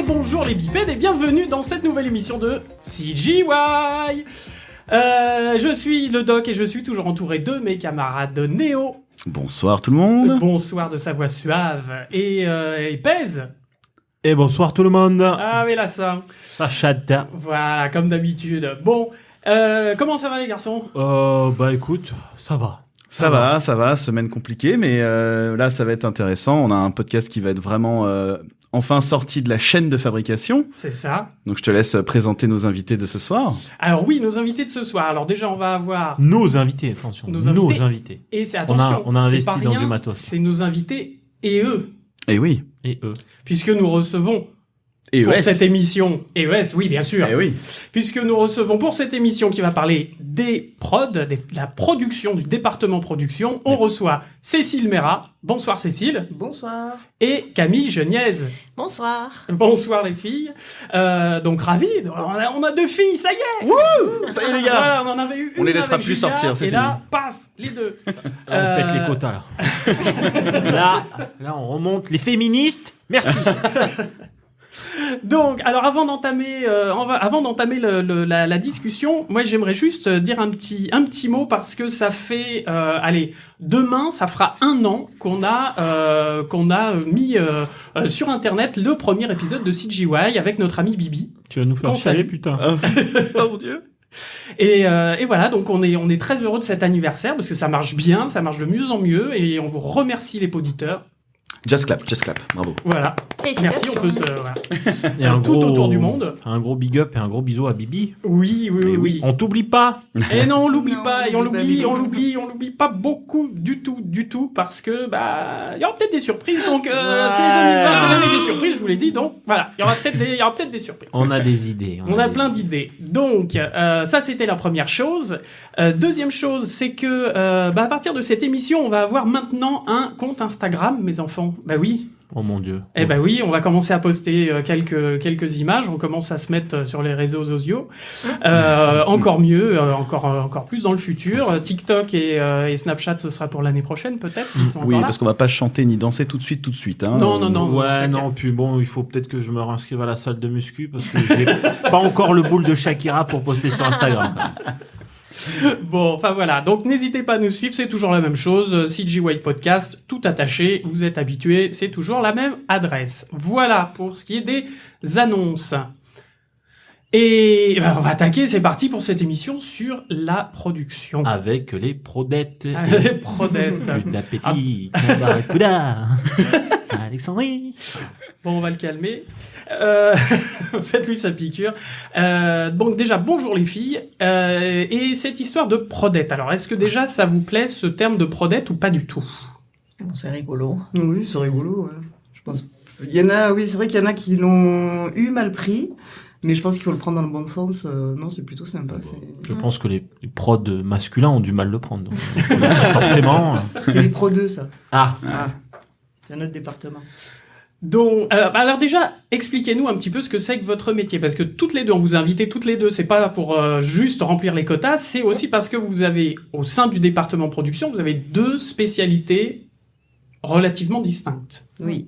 Et bonjour les bipèdes et bienvenue dans cette nouvelle émission de CGY. Je suis le Doc et je suis toujours entouré de mes camarades Néo. Bonsoir tout le monde. Bonsoir de sa voix suave et Pèse. Et bonsoir tout le monde. Ah mais là ça. Ça chatte. Voilà, comme d'habitude. Bon, comment ça va les garçons ? Bah écoute, ça va. Ça va, semaine compliquée, mais là ça va être intéressant. On a un podcast qui va être vraiment enfin sorti de la chaîne de fabrication. C'est ça. Donc je te laisse présenter nos invités de ce soir. Alors oui, nos invités de ce soir. Alors déjà on va avoir Nos invités, attention. Nos invités. Et c'est attention, on a investi c'est pas dans rien, du matos. c'est nos invités et eux. Et oui. Et eux. Puisque nous recevons Et pour ES. cette émission, ES, oui bien sûr. Et oui. Puisque nous recevons pour cette émission qui va parler des prods, de la production, du département production, on reçoit Cécile Mera. Bonsoir Cécile. Bonsoir. Et Camille Geniez. Bonsoir. Bonsoir les filles. Donc ravi, on a deux filles, ça y est. Wouh, ça y est les gars. Voilà, on en avait eu une On les laissera avec plus Julia, sortir, c'est et là, paf, les deux. On pète les quotas là. là on remonte les féministes. Merci. Donc, alors avant d'entamer la discussion, moi j'aimerais juste dire un petit mot parce que ça fait, demain ça fera 1 an qu'on a mis sur internet le premier épisode de CGY avec notre ami Bibi. Tu vas nous faire Conseil. chialer, putain. Oh mon Dieu. Et voilà, donc on est très heureux de cet anniversaire parce que ça marche bien, ça marche de mieux en mieux et on vous remercie les auditeurs. Just clap, bravo. Voilà. Merci, on peut se voilà. Et un tout gros, autour du monde. Un gros big up et un gros bisou à Bibi. Oui. On t'oublie pas. Et non, on l'oublie Non, pas, et on l'oublie pas beaucoup du tout, parce que, il y aura peut-être des surprises, donc, c'est 2020, c'est l'année des surprises, je vous l'ai dit, donc, voilà, il y aura peut-être des surprises. On a des idées. On a plein d'idées. Donc, ça, c'était la première chose. Deuxième chose, c'est que, à partir de cette émission, on va avoir maintenant un compte Instagram, mes enfants. Bah oui. Oh mon Dieu. Eh ben oui, on va commencer à poster quelques images, on commence à se mettre sur les réseaux sociaux, encore mieux, encore plus dans le futur. TikTok et Snapchat, ce sera pour l'année prochaine peut-être, s'ils sont Oui, encore là. parce qu'on va pas chanter ni danser tout de suite. Hein. Non. Ouais, t'inquiète. non, puis bon, il faut peut-être que je me réinscrive à la salle de muscu parce que j'ai pas encore le boule de Shakira pour poster sur Instagram. Bon, enfin voilà, donc n'hésitez pas à nous suivre, c'est toujours la même chose, CGY Podcast, tout attaché, vous êtes habitués, c'est toujours la même adresse. Voilà pour ce qui est des annonces. Et on va attaquer, c'est parti pour cette émission sur la production. Avec les prodettes. Les prodettes. Plus d'appétit. Barracuda. Alexandrie. Bon, on va le calmer. Faites-lui sa piqûre. Donc déjà, bonjour les filles. Et cette histoire de prodette. Alors, est-ce que déjà ça vous plaît ce terme de prodette ou pas du tout ? Bon, c'est rigolo. Oui, c'est rigolo, ouais. Je pense. Il y en a, oui, c'est vrai qu'il y en a qui l'ont eu mal pris, mais je pense qu'il faut le prendre dans le bon sens. Non, c'est plutôt sympa. Je pense que les prods masculins ont du mal à le prendre. Donc, forcément. C'est les Pro 2, ça. Ah. C'est un autre département. Donc, alors déjà, expliquez-nous un petit peu ce que c'est que votre métier, parce que toutes les deux, on vous a invité toutes les deux, c'est pas pour juste remplir les quotas, c'est aussi parce que vous avez, au sein du département production, vous avez 2 spécialités relativement distinctes. Oui.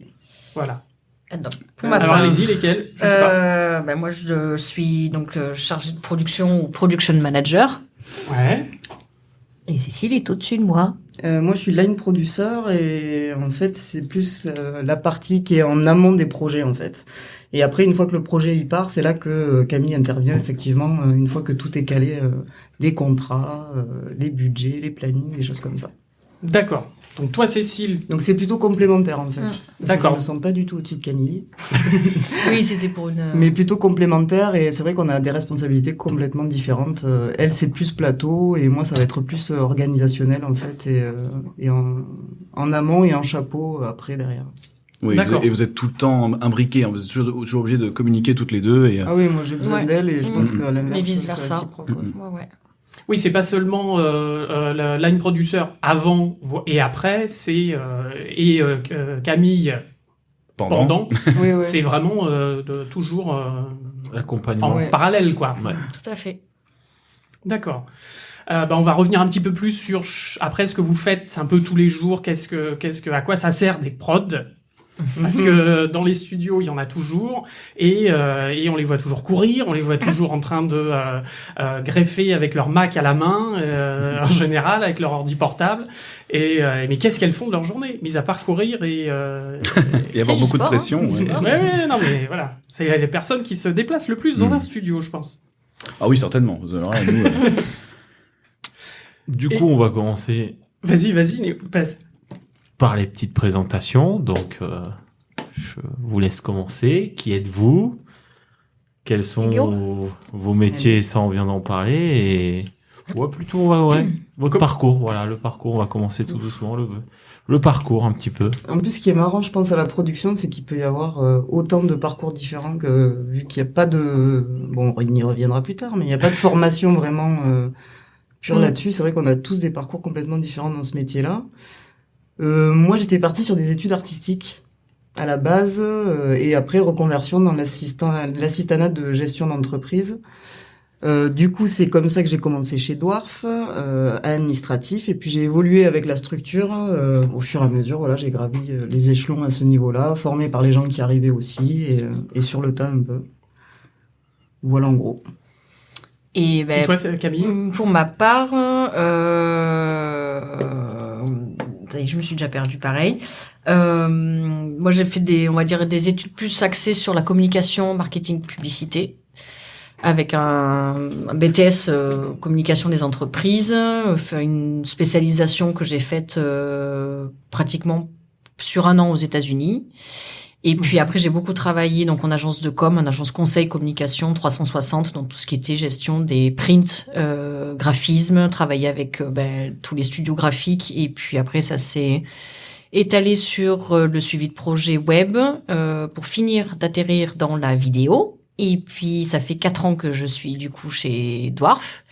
Voilà. Donc, pour ma Alors part, allez-y, lesquelles ? Je sais pas. moi, je suis donc chargée de production ou production manager. Ouais. Et Cécile est au-dessus de moi. Moi, je suis line producer et en fait, c'est plus la partie qui est en amont des projets, en fait. Et après, une fois que le projet y part, c'est là que Camille intervient, effectivement, une fois que tout est calé, les contrats, les budgets, les plannings, des choses comme ça. D'accord. Donc toi, Cécile. Donc c'est plutôt complémentaire, en fait. Parce que D'accord. Je ne me sens pas du tout au-dessus de Camille. Oui, c'était pour une... Mais plutôt complémentaire, et c'est vrai qu'on a des responsabilités complètement différentes. Elle, c'est plus plateau, et moi, ça va être plus organisationnel, en fait, et en amont et en chapeau après, derrière. Oui, D'accord. et vous êtes tout le temps imbriqués, hein, vous êtes toujours obligés de communiquer toutes les deux. Et, Ah oui, moi, j'ai besoin Ouais. d'elle, et je pense qu'à l'inverse, Et vice c'est versa. réciproque, ouais. Ouais. Oui, c'est pas seulement la line producer avant et après, c'est Camille pendant. Oui, oui. C'est vraiment toujours en L'accompagnement. Ouais. parallèle, quoi. Ouais. Tout à fait. D'accord. On va revenir un petit peu plus sur après ce que vous faites un peu tous les jours. À quoi ça sert des prods ? Parce que dans les studios, il y en a toujours, et on les voit toujours courir, on les voit toujours en train de greffer avec leur Mac à la main, en général, avec leur ordi portable. Mais qu'est-ce qu'elles font de leur journée, mis à part courir et avoir du beaucoup de sport, pression. c'est du ouais. sport. Ouais, non mais voilà, c'est les personnes qui se déplacent le plus dans un studio, je pense. Ah oui, certainement. Alors là, nous, Du coup, on va commencer Vas-y, Néo, passe. par les petites présentations. Donc, je vous laisse commencer. Qui êtes-vous? Quels sont vos métiers? Ça, on vient d'en parler. Et plutôt, votre parcours. Voilà, le parcours. On va commencer tout doucement. Le parcours, un petit peu. En plus, ce qui est marrant, je pense, à la production, c'est qu'il peut y avoir autant de parcours différents que, vu qu'il n'y a pas de... Bon, il y reviendra plus tard, mais il n'y a pas de formation vraiment pure là-dessus. C'est vrai qu'on a tous des parcours complètement différents dans ce métier-là. Moi, j'étais partie sur des études artistiques à la base, et après reconversion dans l'assistanat de gestion d'entreprise. Du coup, c'est comme ça que j'ai commencé chez Dwarf, administratif, et puis j'ai évolué avec la structure au fur et à mesure. Voilà, j'ai gravi les échelons à ce niveau-là, formé par les gens qui arrivaient aussi, et sur le tas un peu. Voilà en gros. Et toi, Camille? Pour ma part, je me suis déjà perdue pareil. Moi, j'ai fait des études plus axées sur la communication, marketing, publicité, avec un BTS communication des entreprises, une spécialisation que j'ai faite pratiquement sur 1 an aux États-Unis. Et puis après, j'ai beaucoup travaillé donc en agence de com, en agence conseil communication 360, donc tout ce qui était gestion des prints, graphisme, travailler avec tous les studios graphiques. Et puis après, ça s'est étalé sur le suivi de projet web pour finir d'atterrir dans la vidéo. Et puis, ça fait 4 ans que je suis du coup chez Dwarf.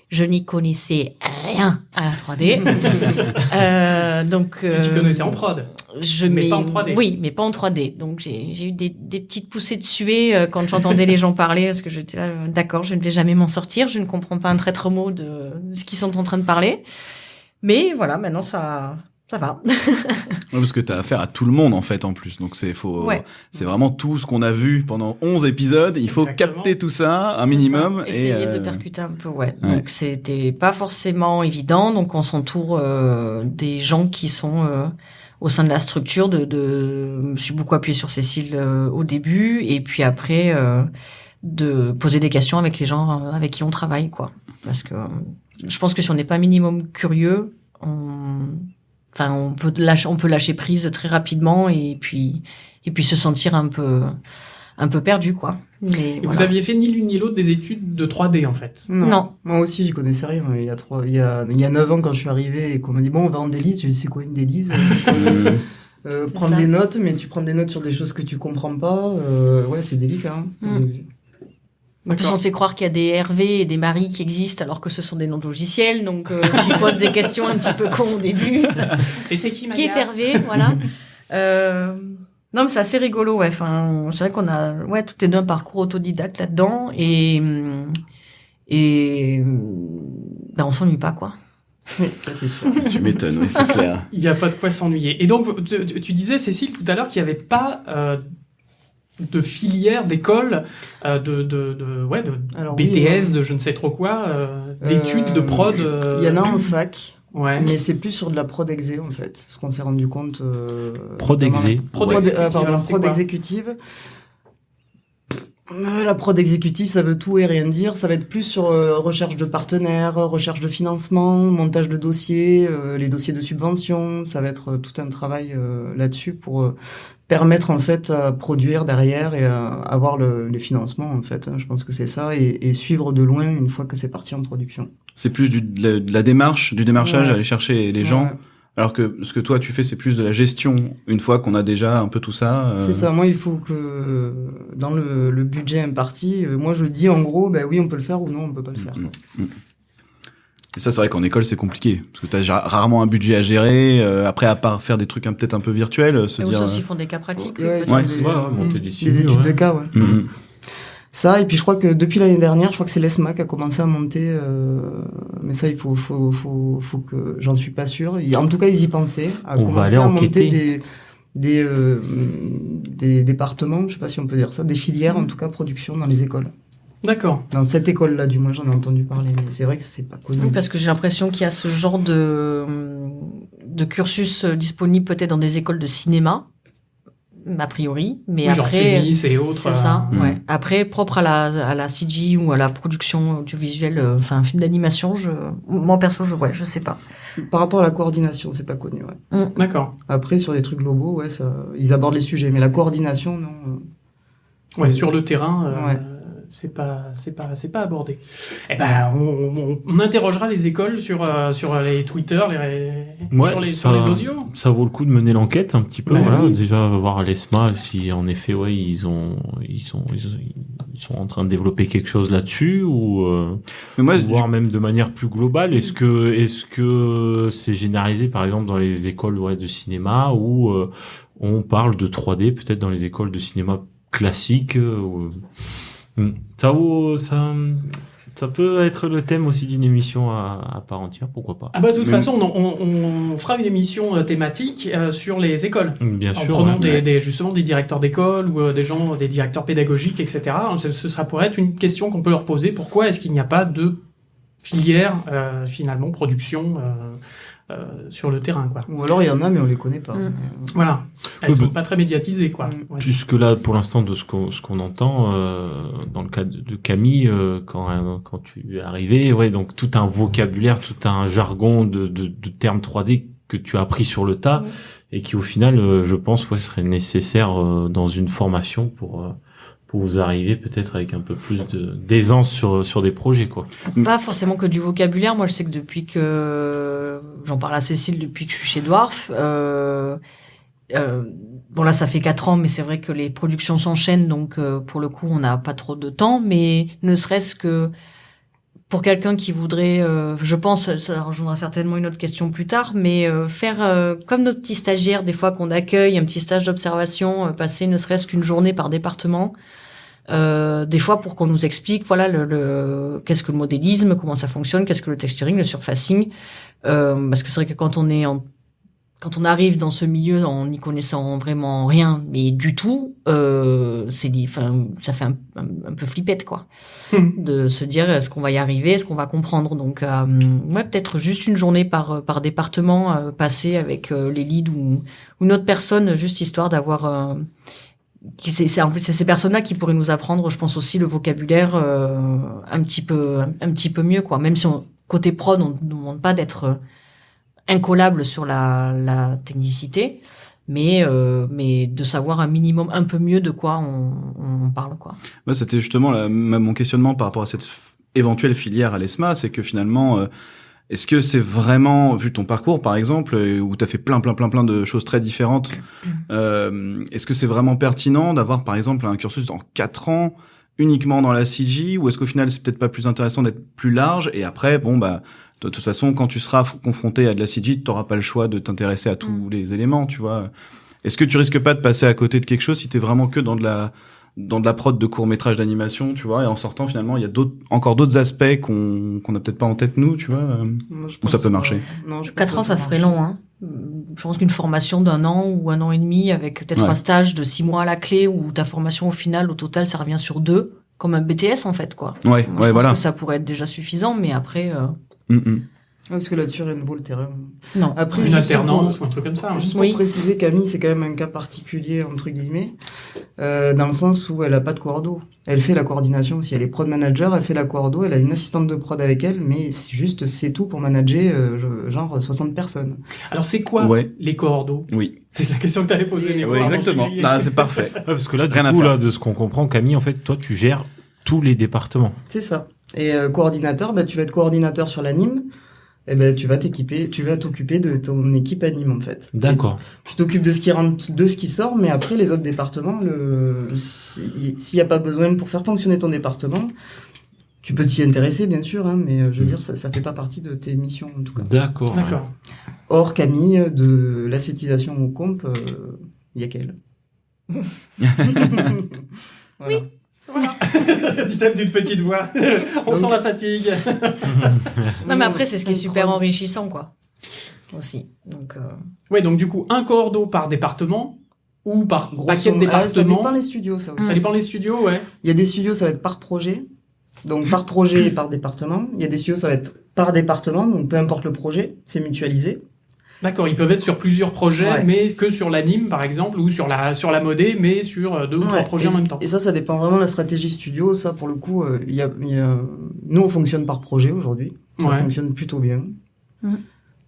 Je n'y connaissais rien à la 3D. Tu connaissais en prod, mais pas en 3D. Oui, mais pas en 3D. Donc, j'ai eu des petites poussées de suée quand j'entendais les gens parler, parce que j'étais là, d'accord, je ne vais jamais m'en sortir. Je ne comprends pas un traître mot de ce qu'ils sont en train de parler. Mais voilà, maintenant, ça va. parce que t'as affaire à tout le monde, en fait, en plus. Donc, c'est vraiment tout ce qu'on a vu pendant 11 épisodes. Il faut capter tout ça, un minimum. Essayer de percuter un peu, Donc, c'était pas forcément évident. Donc, on s'entoure des gens qui sont au sein de la structure. Je me suis beaucoup appuyée sur Cécile au début. Et puis après, de poser des questions avec les gens avec qui on travaille, quoi. Parce que je pense que si on n'est pas minimum curieux, on peut lâcher prise très rapidement et puis se sentir un peu perdu, quoi. Mais Vous aviez fait ni l'une ni l'autre des études de 3D, en fait? Non. Moi aussi, j'y connaissais rien. Il y a 9 ans, quand je suis arrivé et qu'on m'a dit, bon, on va en délice. J'ai dit, c'est quoi une délice? Prendre des notes, mais tu prends des notes sur des choses que tu comprends pas. C'est délicat. En plus, on te fait croire qu'il y a des Hervé et des Marie qui existent alors que ce sont des noms de logiciels. Donc, tu poses des questions un petit peu cons au début. Et c'est qui est Hervé? Voilà. Non, mais c'est assez rigolo, Enfin, c'est vrai qu'on a, toutes les deux un parcours autodidacte là-dedans et on s'ennuie pas, quoi. Oui, ça c'est sûr. Tu m'étonnes, oui, c'est clair. Il n'y a pas de quoi s'ennuyer. Et donc, tu disais, Cécile, tout à l'heure, qu'il n'y avait pas de filière, d'école, Alors, BTS, de je ne sais trop quoi, d'études, de prod. Il y en a en fac. Ouais. Mais c'est plus sur de la prod exé, en fait. Ce qu'on s'est rendu compte. Prod exé. Prod exécutive. La prod exécutive, ça veut tout et rien dire. Ça va être plus sur recherche de partenaires, recherche de financement, montage de dossiers, les dossiers de subvention. Ça va être tout un travail là-dessus pour permettre en fait à produire derrière et à avoir les financements, en fait. Je pense que c'est ça, et suivre de loin une fois que c'est parti en production. C'est plus de la démarche, du démarchage, aller chercher les gens. Ouais. Alors que ce que toi tu fais, c'est plus de la gestion, une fois qu'on a déjà un peu tout ça. C'est ça, moi il faut que dans le budget imparti, moi je dis en gros, oui on peut le faire ou non on peut pas le faire. Et ça c'est vrai qu'en école c'est compliqué, parce que t'as rarement un budget à gérer, après à part faire des trucs peut-être un peu virtuels, et aussi font des cas pratiques. Monter des études de cas, Ça, et puis je crois que depuis l'année dernière, je crois que c'est l'ESMA qui a commencé à monter, mais ça il faut que, j'en suis pas sûr. En tout cas, ils y pensaient, à On va commencer aller à enquêter. monter des départements, je sais pas si on peut dire ça, des filières en tout cas production dans les écoles. D'accord. Dans cette école-là, du moins, j'en ai entendu parler, mais c'est vrai que c'est pas connu. Oui, parce que j'ai l'impression qu'il y a ce genre de cursus disponible peut-être dans des écoles de cinéma, a priori, mais Oui, genre après Fémis et autres. c'est ça. Ouais. Après, propre à la CG ou à la production audiovisuelle, enfin un film d'animation, moi perso, je sais pas. Par rapport à la coordination, c'est pas connu. Ouais. D'accord. Après, sur les trucs globaux, ouais, ils abordent les sujets, mais la coordination, non. Ouais, sur le terrain. Ouais. C'est pas abordé. Eh ben, on interrogera les écoles sur les Twitter, sur les audios. Ça vaut le coup de mener l'enquête un petit peu. Ben Voilà, oui. déjà voir à l'ESMA si en effet, ouais, ils sont en train de développer quelque chose là-dessus ou Mais moi, voire même de manière plus globale. Est-ce que c'est généralisé par exemple dans les écoles de cinéma où on parle de 3D peut-être dans les écoles de cinéma classiques ça peut être le thème aussi d'une émission à part entière, pourquoi pas. Ah bah de toute façon, on fera une émission thématique sur les écoles. Bien En sûr. prenant ouais. justement des directeurs d'école ou des directeurs pédagogiques, etc. Ça pourrait être une question qu'on peut leur poser. Pourquoi est-ce qu'il n'y a pas de filière, finalement, production sur le terrain, quoi. Ou alors il y en a, mais on les connaît pas. Voilà. Elles Oui, sont bah, pas très médiatisées, quoi. Ouais. Puisque là, pour l'instant, de ce qu'on entend, dans le cas de Camille, quand tu es arrivé, ouais, donc tout un vocabulaire, tout un jargon de termes 3D que tu as appris sur le tas et qui, au final, je pense, serait nécessaire dans une formation pour vous arriver peut-être avec un peu plus d'aisance sur des projets, quoi. Pas forcément que du vocabulaire. Moi, je sais que depuis que j'en parle à Cécile depuis que je suis chez Dwarf. Bon là, ça fait 4 ans, mais c'est vrai que les productions s'enchaînent, donc pour le coup, on n'a pas trop de temps. Mais ne serait-ce que pour quelqu'un qui voudrait, je pense, ça rejoindra certainement une autre question plus tard, mais faire comme nos petits stagiaires, des fois qu'on accueille, un petit stage d'observation, passer ne serait-ce qu'une journée par département. Des fois pour qu'on nous explique voilà qu'est-ce que le modélisme, comment ça fonctionne, qu'est-ce que le texturing, le surfacing, parce que c'est vrai que quand on arrive dans ce milieu en n'y connaissant vraiment rien, mais du tout, ça fait un peu flippette, quoi, de se dire est-ce qu'on va y arriver, est-ce qu'on va comprendre. Donc peut-être juste une journée par département passée avec les leads ou une autre personne, juste histoire d'avoir c'est ces personnes-là qui pourraient nous apprendre, je pense aussi le vocabulaire un petit peu mieux, quoi. Même si côté prod, on ne demande pas d'être incollable sur la technicité, mais de savoir un minimum un peu mieux de quoi on parle, quoi. Moi, c'était justement mon questionnement par rapport à cette éventuelle filière à l'ESMA, c'est que finalement, est-ce que c'est vraiment, vu ton parcours par exemple, où tu as fait plein de choses très différentes, est-ce que c'est vraiment pertinent d'avoir par exemple un cursus en 4 ans uniquement dans la CG, ou est-ce qu'au final c'est peut-être pas plus intéressant d'être plus large et après, de toute façon, quand tu seras confronté à de la CG, tu n'auras pas le choix de t'intéresser à tous les éléments, tu vois. Est-ce que tu risques pas de passer à côté de quelque chose si t'es vraiment que dans de la prod de court-métrage d'animation, tu vois, et en sortant, finalement, il y a encore d'autres aspects qu'on n'a peut-être pas en tête, nous, tu vois, où ça peut marcher. 4 ans, ça ferait long, hein. Je pense qu'une formation d'1 an ou 1 an et demi avec peut-être un stage de 6 mois à la clé où ta formation, au final, au total, ça revient sur 2, comme un BTS, en fait, quoi. Ouais, moi, je pense voilà. que ça pourrait être déjà suffisant, mais après... Parce que là-dessus, rien ne vaut le terrain. Non. Après, une alternance ou un truc comme ça. Juste pour préciser, Camille, c'est quand même un cas particulier, entre guillemets, dans le sens où elle a pas de coordo. Elle fait la coordination aussi. Elle est prod manager, elle fait la coordo, elle a une assistante de prod avec elle, mais c'est tout pour manager genre 60 personnes. Alors c'est quoi les coordos ? Oui. C'est la question que tu allais poser. Oui, exactement. C'est parfait. Parce que là, du coup, de ce qu'on comprend, Camille, en fait, toi, tu gères tous les départements. C'est ça. Et coordinateur, tu vas être coordinateur sur l'anime. Eh ben, tu vas t'occuper de ton équipe anime, en fait. D'accord. Tu t'occupes de ce qui rentre, de ce qui sort, mais après, les autres départements, s'il n'y a pas besoin pour faire fonctionner ton département, tu peux t'y intéresser, bien sûr, hein, mais je veux dire, ça fait pas partie de tes missions, en tout cas. D'accord. Or, Camille, de l'acétisation au comp, il y a qu'elle. Voilà. Oui. Voilà. Dit-elle d'une petite voix. On sent la fatigue. Non, mais après, c'est ce qui est super enrichissant, quoi. Aussi. Donc, Ouais, donc du coup, un coordo par département. Ou par paquet de Ça départements. dépend les studios, ça aussi. Ça dépend des studios, ouais. Il y a des studios, ça va être par projet. Donc, par projet et par département. Il y a des studios, ça va être par département. Donc, peu importe le projet, c'est mutualisé. D'accord, ils peuvent être sur plusieurs projets, Ouais. mais que sur l'anime, par exemple, ou sur la modé, mais sur 2 ou 3 projets en même temps. Et ça dépend vraiment de la stratégie studio. Ça, pour le coup, nous, on fonctionne par projet aujourd'hui. Ça Ouais. fonctionne plutôt bien. Mhm.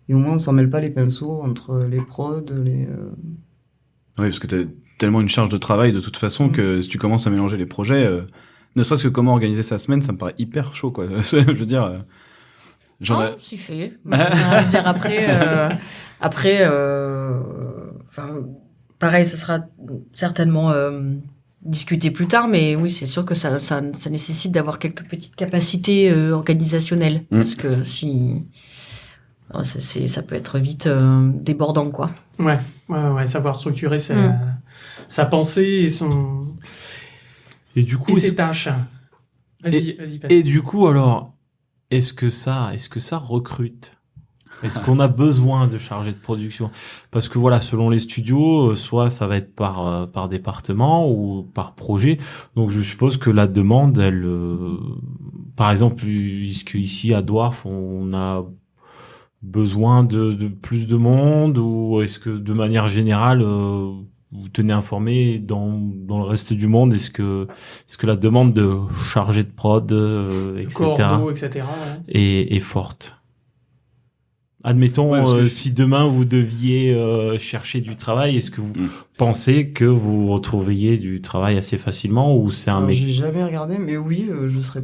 Et au moins, on s'en mêle pas les pinceaux entre les prods, Oui, parce que t'as tellement une charge de travail de toute façon que si tu commences à mélanger les projets, ne serait-ce que comment organiser sa semaine, ça me paraît hyper chaud, quoi. Je veux dire, C'est fait. Je veux dire, pareil, ce sera certainement discuté plus tard, mais oui, c'est sûr que ça nécessite d'avoir quelques petites capacités organisationnelles, parce que si ça peut être vite débordant, quoi. Ouais, savoir structurer sa pensée et Et du coup, ses tâches. Vas-y, Pat. et du coup, alors, est-ce que ça recrute? Est-ce qu'on a besoin de chargés de production? Parce que voilà, selon les studios, soit ça va être par département ou par projet. Donc je suppose que la demande, elle, par exemple, ici à Dwarf, on a besoin de plus de monde, ou est-ce que de manière générale, vous tenez informé dans le reste du monde, est-ce que la demande de chargés de prod, etc. Corbeau, etc. Ouais. est forte? Admettons, Ouais, parce que si demain vous deviez chercher du travail, est-ce que vous pensez que vous retrouveriez du travail assez facilement, ou c'est un Alors, mec? j'ai jamais regardé, mais oui, j'aurais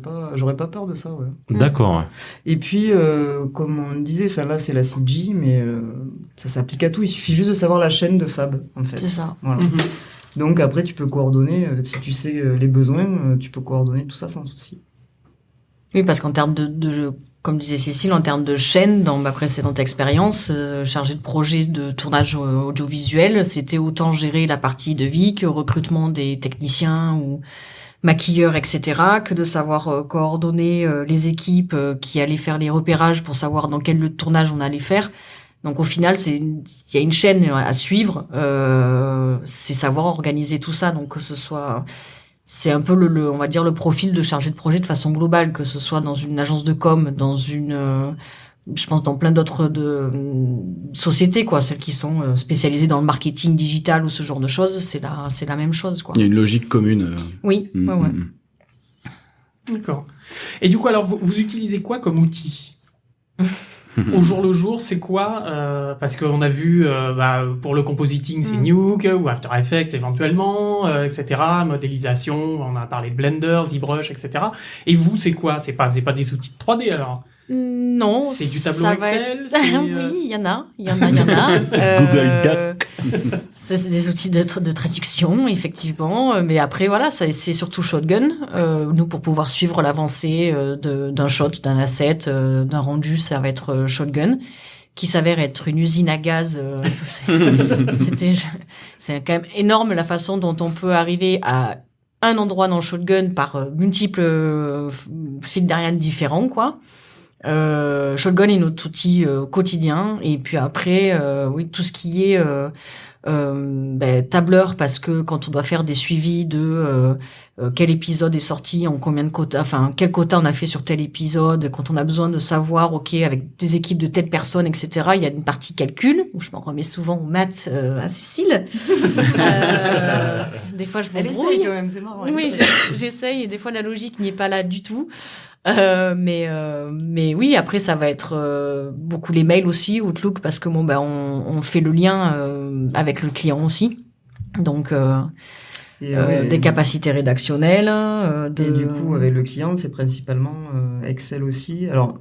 pas peur de ça, ouais. D'accord. Ouais. Et puis, comme on disait, enfin là, c'est la CG, mais ça s'applique à tout. Il suffit juste de savoir la chaîne de fab, en fait. C'est ça. Voilà. Mhm. Donc après, tu peux coordonner, si tu sais les besoins, tu peux coordonner tout ça sans souci. Oui, parce qu'en termes comme disait Cécile, en termes de chaîne, dans ma précédente expérience, chargée de projet de tournage audiovisuel, c'était autant gérer la partie de vie que recrutement des techniciens ou maquilleurs, etc., que de savoir coordonner les équipes qui allaient faire les repérages pour savoir dans quel lieu de tournage on allait faire. Donc au final, il y a une chaîne à suivre, c'est savoir organiser tout ça, donc que ce soit... C'est un peu on va dire le profil de chargé de projet de façon globale, que ce soit dans une agence de com, je pense dans plein d'autres sociétés, quoi, celles qui sont spécialisées dans le marketing digital ou ce genre de choses, c'est la même chose, quoi. il y a une logique commune. Oui, ouais. D'accord. Et du coup, alors, vous utilisez quoi comme outil? Au jour le jour, c'est quoi parce qu'on a vu, pour le compositing, c'est Nuke ou After Effects éventuellement, etc. Modélisation, on a parlé de Blender, ZBrush, etc. Et vous, c'est quoi? C'est pas des outils de 3D alors? Non. C'est du tableau ça Excel. va être... Oui, il y en a. Google Doc. C'est des outils de traduction, effectivement. Mais après, voilà, c'est surtout Shotgun. Nous, pour pouvoir suivre l'avancée d'un shot, d'un asset, d'un rendu, ça va être Shotgun, qui s'avère être une usine à gaz. C'est quand même énorme la façon dont on peut arriver à un endroit dans Shotgun par multiples fils d'Ariane différents, quoi. Shotgun est notre outil quotidien, et puis après oui, tout ce qui est tableur, parce que quand on doit faire des suivis de quel épisode est sorti, en combien de quotas, enfin quel quota on a fait sur tel épisode, quand on a besoin de savoir, ok, avec des équipes de telle personne, etc. Il y a une partie calcul où je m'en remets souvent aux maths à Cécile. Des fois je Elle m'embrouille. essaye quand même, c'est marrant. Oui, j'essaye, et des fois la logique n'y est pas là du tout. Mais oui, après ça va être beaucoup les mails aussi, Outlook, parce que on fait le lien avec le client aussi, donc des capacités rédactionnelles. Et du coup, avec le client, c'est principalement Excel aussi. Alors,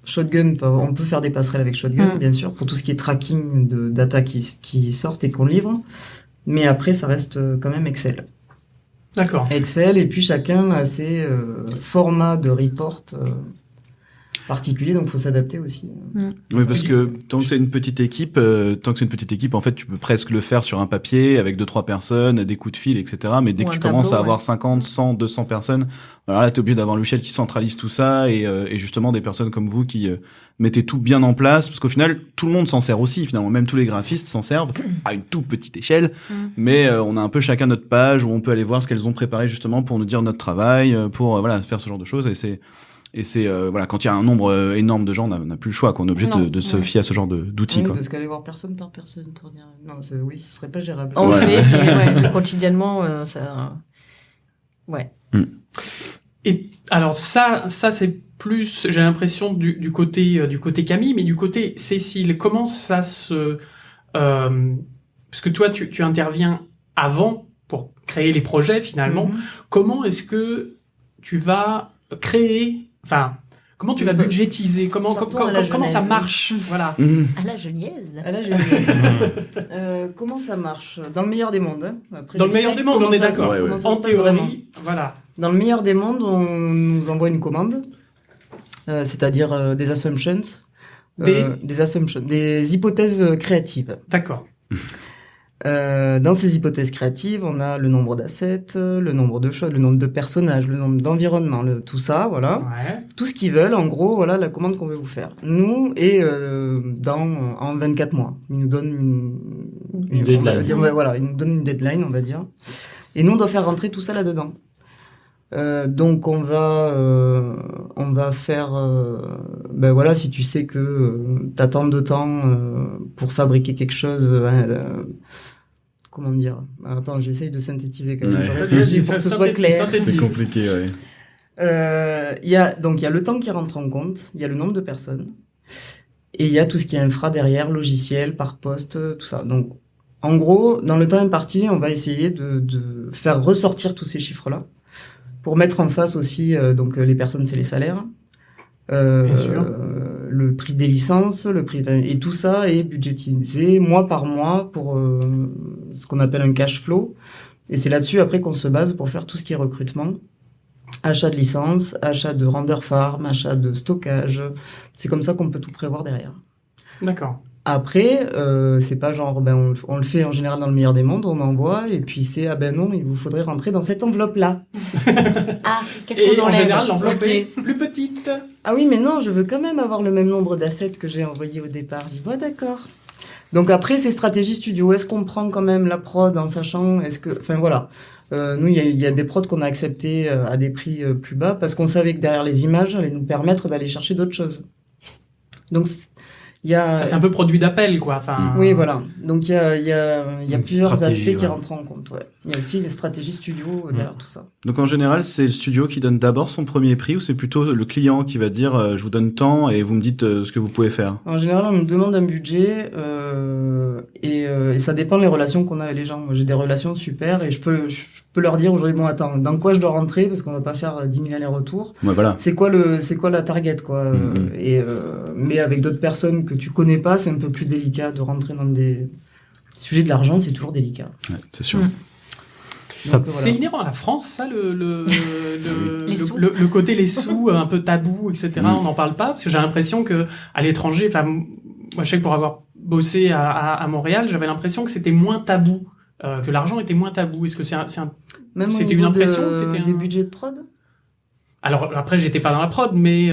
Shotgun, on peut faire des passerelles avec Shotgun, bien sûr, pour tout ce qui est tracking de data qui sortent et qu'on livre. Mais après, ça reste quand même Excel. D'accord. Excel, et puis chacun a ses formats de report. particulier, donc faut s'adapter aussi. Oui, parce que tant que c'est une petite équipe, en fait, tu peux presque le faire sur un papier avec 2-3 personnes, des coups de fil, etc. Mais dès Ou que un tu commences à tableau, avoir 50, 100, 200 personnes, alors là, t'es obligé d'avoir un logiciel qui centralise tout ça et justement des personnes comme vous qui mettez tout bien en place, parce qu'au final, tout le monde s'en sert aussi, finalement. Même tous les graphistes s'en servent à une toute petite échelle, mais on a un peu chacun notre page où on peut aller voir ce qu'elles ont préparé justement pour nous dire notre travail, pour voilà, faire ce genre de choses. Et c'est voilà, quand il y a un nombre énorme de gens, on n'a plus le choix, qu'on est obligé de se fier à ce genre d'outils. Oui, Quoi. parce qu'aller voir personne par personne pour dire non, oui, ce serait pas gérable. On Ouais. fait, et quotidiennement, ça. Ouais. Et alors ça c'est plus, j'ai l'impression du côté Camille, mais du côté Cécile, comment ça se parce que toi tu interviens avant pour créer les projets finalement. Comment est-ce que tu vas créer, enfin comment tu vas budgétiser, comment ça genèse. marche, voilà. À la Genèse. Ah, là, comment ça marche? Dans le meilleur des mondes. Hein. Après, Dans le meilleur des mondes, comment on est ça- d'accord. comment ça En se passe vraiment. théorie, voilà. Dans le meilleur des mondes, on nous envoie une commande, c'est-à-dire des assumptions, des hypothèses créatives. D'accord. Dans ces hypothèses créatives, on a le nombre d'assets, le nombre de choses, le nombre de personnages, le nombre d'environnements, tout ça, voilà. Ouais. Tout ce qu'ils veulent, en gros, voilà la commande qu'on veut vous faire. Nous, en 24 mois, ils nous donnent Une deadline. on va dire, ouais, voilà, ils nous donnent une deadline, on va dire. Et nous, on doit faire rentrer tout ça là-dedans. Donc on va faire ben voilà, si tu sais que t'as tant de temps pour fabriquer quelque chose, comment dire, attends, j'essaye de synthétiser quand même. Ouais. Je réfléchis pour que ce soit clair. C'est compliqué, ouais. Il y a le temps qui rentre en compte, il y a le nombre de personnes, et il y a tout ce qui est infra derrière, logiciel, par poste, tout ça. Donc, en gros, dans le temps imparti, on va essayer de faire ressortir tous ces chiffres-là, pour mettre en face aussi, donc les personnes, c'est les salaires, Bien sûr. le prix des licences, le prix, et tout ça est budgétisé mois par mois pour ce qu'on appelle un cash flow. Et c'est là-dessus après qu'on se base pour faire tout ce qui est recrutement. Achat de licence, achat de render farm, achat de stockage. C'est comme ça qu'on peut tout prévoir derrière. D'accord. Après, c'est pas genre, on le fait en général dans le meilleur des mondes, on envoie, et puis c'est, ah ben non, il vous faudrait rentrer dans cette enveloppe-là. Ah, qu'est-ce Et qu'on en enlève? général, l'enveloppe Ok. est plus petite. Ah oui, mais non, je veux quand même avoir le même nombre d'assets que j'ai envoyé au départ. Je dis, ouais, d'accord. Donc après, c'est stratégie studio. Est-ce qu'on prend quand même la prod en sachant, enfin voilà. Nous, il y a des prods qu'on a acceptés à des prix plus bas parce qu'on savait que derrière les images, allaient nous permettre d'aller chercher d'autres choses. Donc, il y a... Ça fait un peu produit d'appel, quoi. Enfin, Oui, voilà. Donc, il y a Une plusieurs stratégie, aspects qui ouais. rentrent en compte. Ouais. Il y a aussi les stratégies studio derrière tout ça. Donc en général, c'est le studio qui donne d'abord son premier prix ou c'est plutôt le client qui va dire je vous donne tant et vous me dites ce que vous pouvez faire. En général, on nous demande un budget et ça dépend des relations qu'on a avec les gens. Moi, j'ai des relations super et je peux leur dire aujourd'hui, bon, attends, dans quoi je dois rentrer parce qu'on va pas faire 10 000 allers-retours. Ouais, voilà. C'est quoi la target, quoi. Mais avec d'autres personnes que tu connais pas, c'est un peu plus délicat de rentrer dans des sujets de l'argent, c'est toujours délicat. Ouais, c'est sûr. Ça, Donc, c'est voilà. inhérent à la France, ça, Les sous. le côté les sous, un peu tabou, etc. On n'en parle pas, parce que j'ai l'impression que à l'étranger, enfin, moi je sais que pour avoir bossé à Montréal, j'avais l'impression que c'était moins tabou, que l'argent était moins tabou. Est-ce que Même au C'était niveau une impression ou c'était des un- budgets de prod. Alors après, j'étais pas dans la prod, mais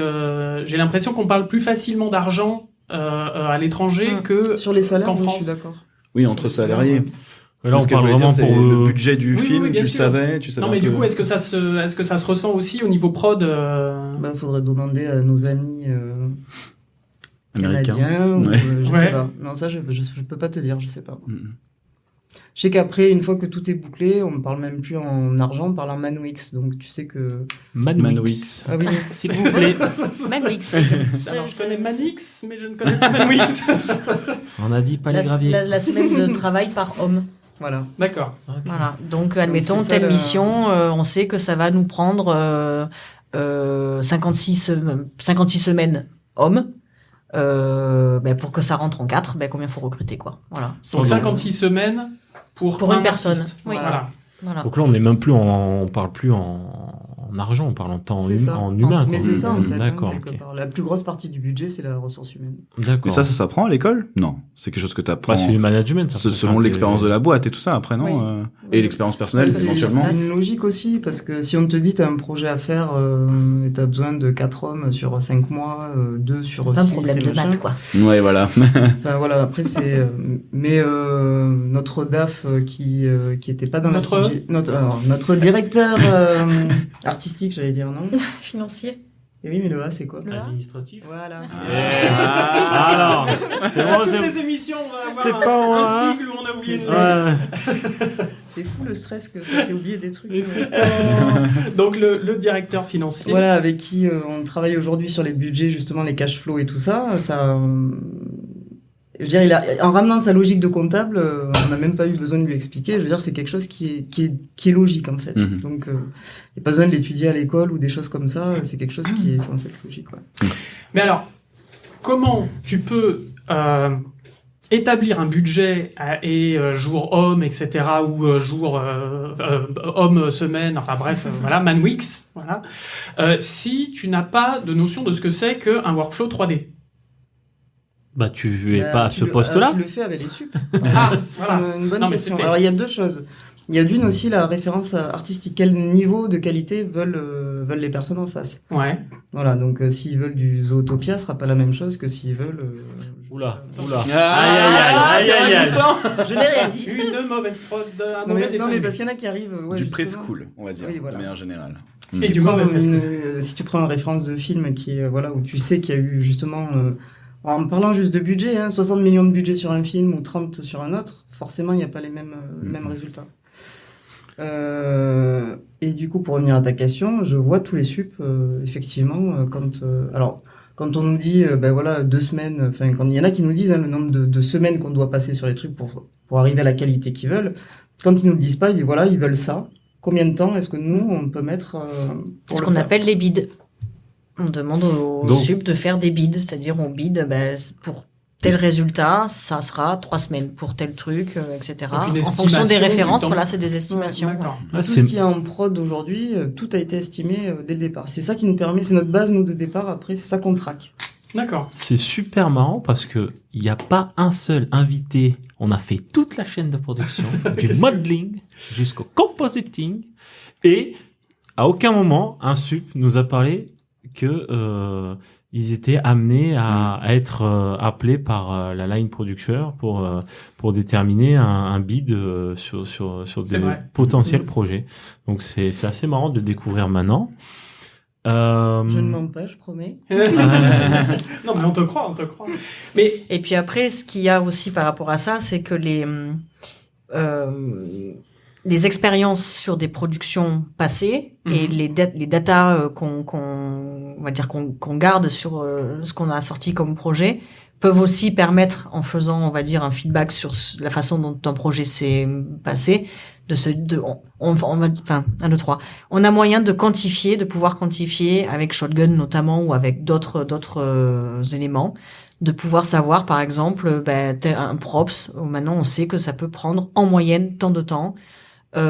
j'ai l'impression qu'on parle plus facilement d'argent à l'étranger que Sur les salaires, qu'en oui, je France. suis d'accord. Oui, entre salariés. là, on Ce qu'elle parle voulait dire, vraiment c'est pour le budget du Oui, film, oui, bien tu sûr. savais Non, un mais du peu- coup, est-ce que ça se ressent aussi au niveau prod Faudrait demander à nos amis américain. canadiens ou Ouais. je Ouais. sais pas. Non, ça, je peux pas te dire, je sais pas. Mhm. Je sais qu'après, une fois que tout est bouclé, on ne parle même plus en argent, on parle en Manwix. Donc tu sais que... Manwix. Ah oui, S'il vous plaît. Manwix. Alors, je connais Manix, mais je ne connais pas Manwix. On a dit pas les La, graviers. la semaine de travail par homme. voilà. D'accord. Voilà. Donc, admettons, c'est ça, telle le- mission, on sait que ça va nous prendre 56 semaines hommes. Pour que ça rentre en 4, combien faut recruter, quoi. Voilà. Donc 56 semaines pour Pour un une personne. artiste. Oui. Voilà. Voilà. Donc là, on n'est même plus on parle plus en en argent, on parle en temps C'est ça. en humain. Mais quoi. c'est ça, en fait. D'accord, quelque ok. part. La plus grosse partie du budget, c'est la ressource humaine. D'accord. Mais ça s'apprend à l'école? Non. C'est quelque chose que tu apprends Bah, c'est du management. ça. selon Enfin, l'expérience de la boîte et tout ça après, non? Oui. Et l'expérience personnelle, C'est éventuellement. c'est une logique aussi, parce que si on te dit tu as un projet à faire et tu as besoin de 4 hommes sur 5 mois, 2 sur 6, Pas un problème de maths, quoi. Ouais, voilà. Enfin, voilà, après c'est... mais notre DAF qui était pas dans Notre- la CG... notre directeur artistique, j'allais dire, non? Financier. Et oui, mais le A, c'est quoi? Le A. Administratif. Voilà. Alors, c'est bon, Toutes c'est les émissions, on va c'est avoir pas moi, un hein. cycle où on a oublié C'est- ça. C'est fou le stress que ça fait oublier des trucs. Donc le directeur financier. Voilà, avec qui on travaille aujourd'hui sur les budgets, justement les cash flows et tout ça. Je veux dire, en ramenant sa logique de comptable, on n'a même pas eu besoin de lui expliquer. Je veux dire, c'est quelque chose qui est logique en fait. Mhm. Donc, il n'y a pas besoin de l'étudier à l'école ou des choses comme ça. C'est quelque chose qui est censé être logique. Ouais. Mais alors, comment tu peux établir un budget et jour homme, etc., ou jour homme semaine, enfin bref, voilà, man weeks, voilà, si tu n'as pas de notion de ce que c'est qu'un workflow 3D. Bah, tu es Bah, pas à tu ce le- poste-là. Tu le fais avec les sup. Ah, C'est voilà. une bonne Non, mais question. c'était- Alors, il y a deux choses. Il y a d'une aussi la référence artistique. Quel niveau de qualité veulent les personnes en face? Ouais. Voilà, donc s'ils veulent du Zootopia, ce sera pas la même chose que s'ils veulent. Je Oula, sais pas. oula. Ah, Aïe, aïe, aïe, aïe, aïe. Je n'ai rien dit. Une mauvaise prod, un Non mauvais mais, dessin. non, mais parce qu'il y en a qui arrivent. Ouais, Du justement. preschool, on va dire, Oui, voilà. de manière générale. Et Si du tu prends mauvais preschool. si tu prends une référence de film qui est voilà où tu sais qu'il y a eu justement en parlant juste de budget, 60 millions de budget sur un film ou 30 sur un autre, forcément il n'y a pas les mêmes résultats. Et du coup pour revenir à ta question, je vois tous les sups effectivement quand on nous dit ben voilà 2 semaines, enfin quand il y en a qui nous disent le nombre de semaines qu'on doit passer sur les trucs pour arriver à la qualité qu'ils veulent, quand ils nous le disent pas, ils disent voilà ils veulent ça. Combien de temps est-ce que nous on peut mettre C'est pour ce le qu'on faire appelle les bids. On demande aux Donc- subs de faire des bids, c'est-à-dire on bid pour tel résultat, ça sera 3 semaines pour tel truc, etc. Donc, une En fonction des estimation du références, temps. voilà, c'est des estimations. Ouais, d'accord. Ah, Tout c'est ce qu'il y a en prod aujourd'hui, tout a été estimé dès le départ. C'est ça qui nous permet, c'est notre base nous de départ. Après, c'est ça qu'on traque. D'accord. c'est super marrant parce que il n'y a pas un seul invité. On a fait toute la chaîne de production, du modeling jusqu'au compositing, et à aucun moment un sup nous a parlé que ils étaient amenés à être appelés par la line producer pour déterminer un bid sur C'est des vrai. potentiels projets. Donc c'est assez marrant de le découvrir maintenant. Je ne mens pas, je promets. Non, mais on te croit, on te croit. Mais Et puis après, ce qu'il y a aussi par rapport à ça, c'est que les expériences sur des productions passées et les datas on va dire qu'on garde sur ce qu'on a sorti comme projet peuvent aussi permettre, en faisant, on va dire, un feedback sur la façon dont un projet s'est passé, un, deux, trois. On a moyen de pouvoir quantifier avec Shotgun notamment ou avec d'autres éléments, de pouvoir savoir, par exemple, un props, où maintenant on sait que ça peut prendre en moyenne tant de temps. En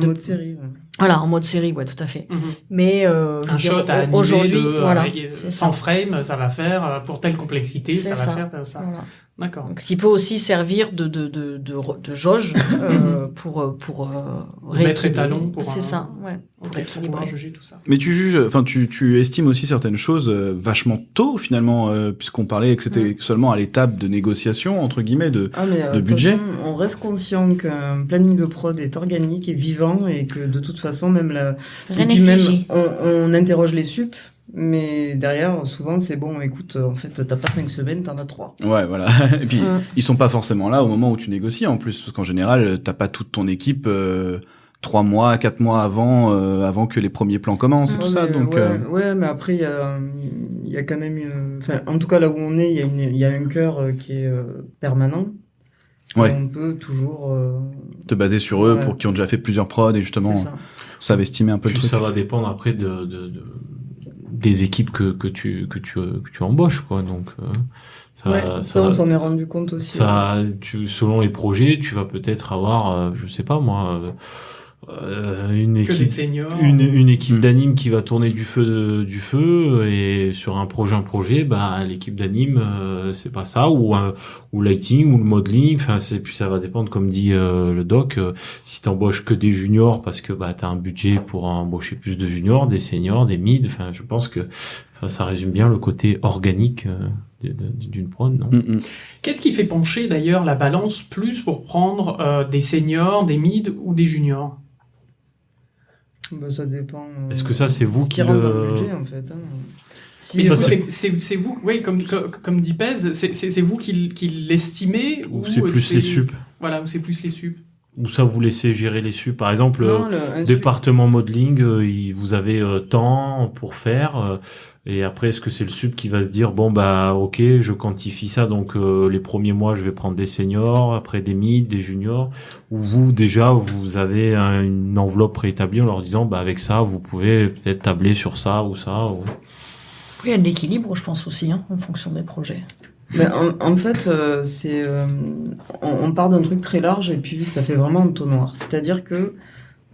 mode série. Ouais. Voilà, en mode série, ouais, tout à fait. Mais je veux un dire, shot à animer aujourd'hui, de voilà, 100 frames, ça va faire pour telle complexité, C'est ça va ça. faire ça. Voilà. D'accord. Donc, ce qui peut aussi servir de jauge pour Mettre rééquilibrer. étalon pour C'est ça, ouais. Ok, Pour pour pouvoir équilibrer. juger tout ça. Mais tu juges, enfin tu estimes aussi certaines choses vachement tôt finalement, puisqu'on parlait que c'était seulement à l'étape de négociation entre guillemets de De budget. façon, on reste conscient qu'un planning de prod est organique et vivant et que de toute façon même Rien et n'est puis même figé. on interroge les sups. Mais derrière, souvent, c'est bon, écoute, en fait, t'as pas 5 semaines, t'en as 3. Ouais, voilà. Et puis, ils sont pas forcément là au moment où tu négocies, en plus, parce qu'en général, t'as pas toute ton équipe 3 mois, 4 mois avant que les premiers plans commencent et tout ça. Donc, ouais, mais après, il y a quand même enfin, en tout cas, là où on est, il y a un cœur qui est permanent. Ouais. Et on peut toujours... te baser sur eux Ouais. pour qui ont déjà fait plusieurs prods et justement, c'est ça. savent estimer un peu le Puis truc. ça va dépendre après des équipes que tu embauches, quoi. Donc ça, Ouais, ça, on s'en est rendu compte aussi. selon les projets, tu vas peut-être avoir, je sais pas moi, une Que des équipe, seniors. une équipe d'anime qui va tourner du feu, et sur un projet, bah l'équipe d'anime c'est pas ça, ou lighting ou le modeling. Enfin puis ça va dépendre, comme dit le doc. Si t'embauches que des juniors parce que bah t'as un budget pour embaucher plus de juniors, des seniors, des mid. Enfin je pense que ça résume bien le côté organique d'une prod, non? Qu'est-ce qui fait pencher d'ailleurs la balance plus pour prendre des seniors, des mid ou des juniors? Bah, ça dépend. Est-ce que ça, c'est vous ce qui rentre dans le- le budget en fait. Hein. Si, Mais du coup, ça, c'est vous, oui, comme dit Pez, c'est vous qui l'estimez Ou c'est plus les sup? Voilà, ou c'est plus les sup. Ou ça, vous laissez gérer les sup? Par exemple, non, un département modeling, vous avez temps pour faire, et après, est-ce que c'est le sup qui va se dire, bon, bah, ok, je quantifie ça, donc les premiers mois, je vais prendre des seniors, après des mid, des juniors, ou vous, déjà, vous avez une enveloppe préétablie en leur disant, bah, avec ça, vous pouvez peut-être tabler sur ça ou ça. Ou... Il y a de l'équilibre, je pense aussi, en fonction des projets. Mais en fait, on part d'un truc très large et puis ça fait vraiment un ton-noir. C'est-à-dire que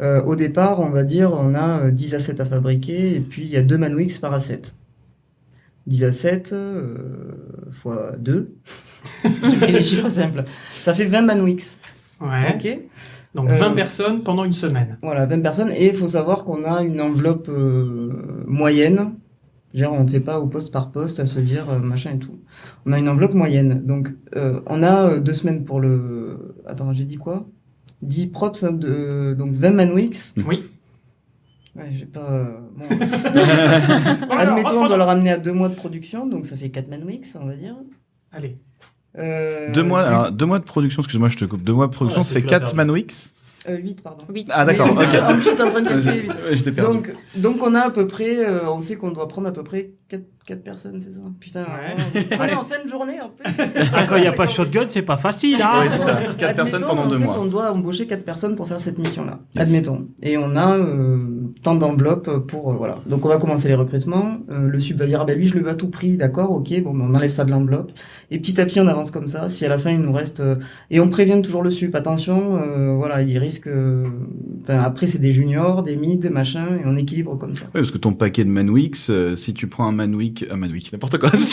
au départ, on va dire, on a 10 assets à fabriquer et puis il y a 2 Manwix par asset. 10 assets fois 2. J'ai pris les chiffres simples. Ça fait 20 Manwix. Ouais. Ok. Donc 20 personnes pendant une semaine. Voilà, 20 personnes. Et il faut savoir qu'on a une enveloppe moyenne. Genre, on ne fait pas au poste par poste à se dire machin et tout. On a une enveloppe moyenne. Donc, on a 2 semaines pour le... Attends, j'ai dit quoi 10 props, hein, donc 20 Manwix. Oui. Ouais, j'ai pas... Bon. Admettons, on doit le ramener à 2 mois de production, donc ça fait 4 Manwix, on va dire. Allez. 2 mois, 2 mois de production, excuse-moi, je te coupe. 2 mois de production, Voilà, ça fait c'est 4 perdu. Manwix. 8, pardon. 8. Ah, d'accord, ok. En plus, j'étais en train de calculer 8. J'étais perdu. Donc on a à peu près, on sait qu'on doit prendre à peu près 4 personnes, c'est ça? Putain, Ouais. on est en fin de journée en plus. Ah, quand il n'y a pas de shotgun, c'est pas facile, hein. Ouais, c'est ça. 4 personnes pendant 2 On sait mois. qu'on doit embaucher 4 personnes pour faire cette mission-là. Yes. Admettons. Et on a tant d'enveloppes pour... voilà. Donc on va commencer les recrutements. Le sub va dire, ah ben lui je le veux à tout prix, d'accord, ok, bon, ben, on enlève ça de l'enveloppe. Et petit à petit on avance comme ça. Si à la fin il nous reste... et on prévient toujours le sub, attention, voilà, il risque... Enfin, après c'est des juniors, des mid, des machins, et on équilibre comme ça. Oui, parce que ton paquet de Manwix, si tu prends un Manwix, n'importe quoi, si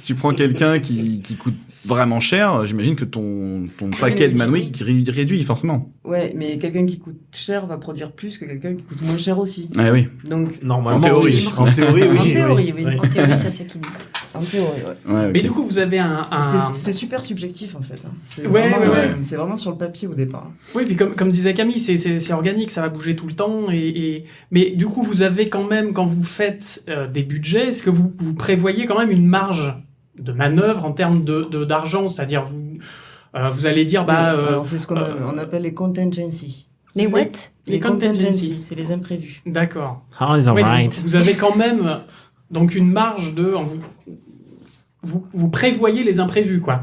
tu prends quelqu'un qui coûte vraiment cher, j'imagine que ton paquet de Manwix réduit forcément. Ouais, mais quelqu'un qui coûte cher va produire plus que quelqu'un qui coûte moins cher aussi. Ah oui. Donc, Normalement, En théorie. oui. En théorie, oui. En théorie, oui. En théorie, ça s'équilibre. en théorie, ouais. Ouais, ok. Mais du coup, vous avez un... C'est super subjectif en fait. Hein. C'est Ouais, vraiment, ouais. c'est vraiment sur le papier au départ. Oui, puis comme disait Camille, c'est organique, ça va bouger tout le temps. Mais du coup, vous avez quand même, quand vous faites des budgets, est-ce que vous prévoyez quand même une marge de manœuvre en termes d'argent? C'est-à-dire, vous allez dire, Alors, c'est ce qu'on on appelle les contingencies. Les what? Les contingencies. C'est les imprévus. D'accord. Ah, les Ouais, donc alright. vous avez quand même donc une marge de... Vous prévoyez les imprévus, quoi.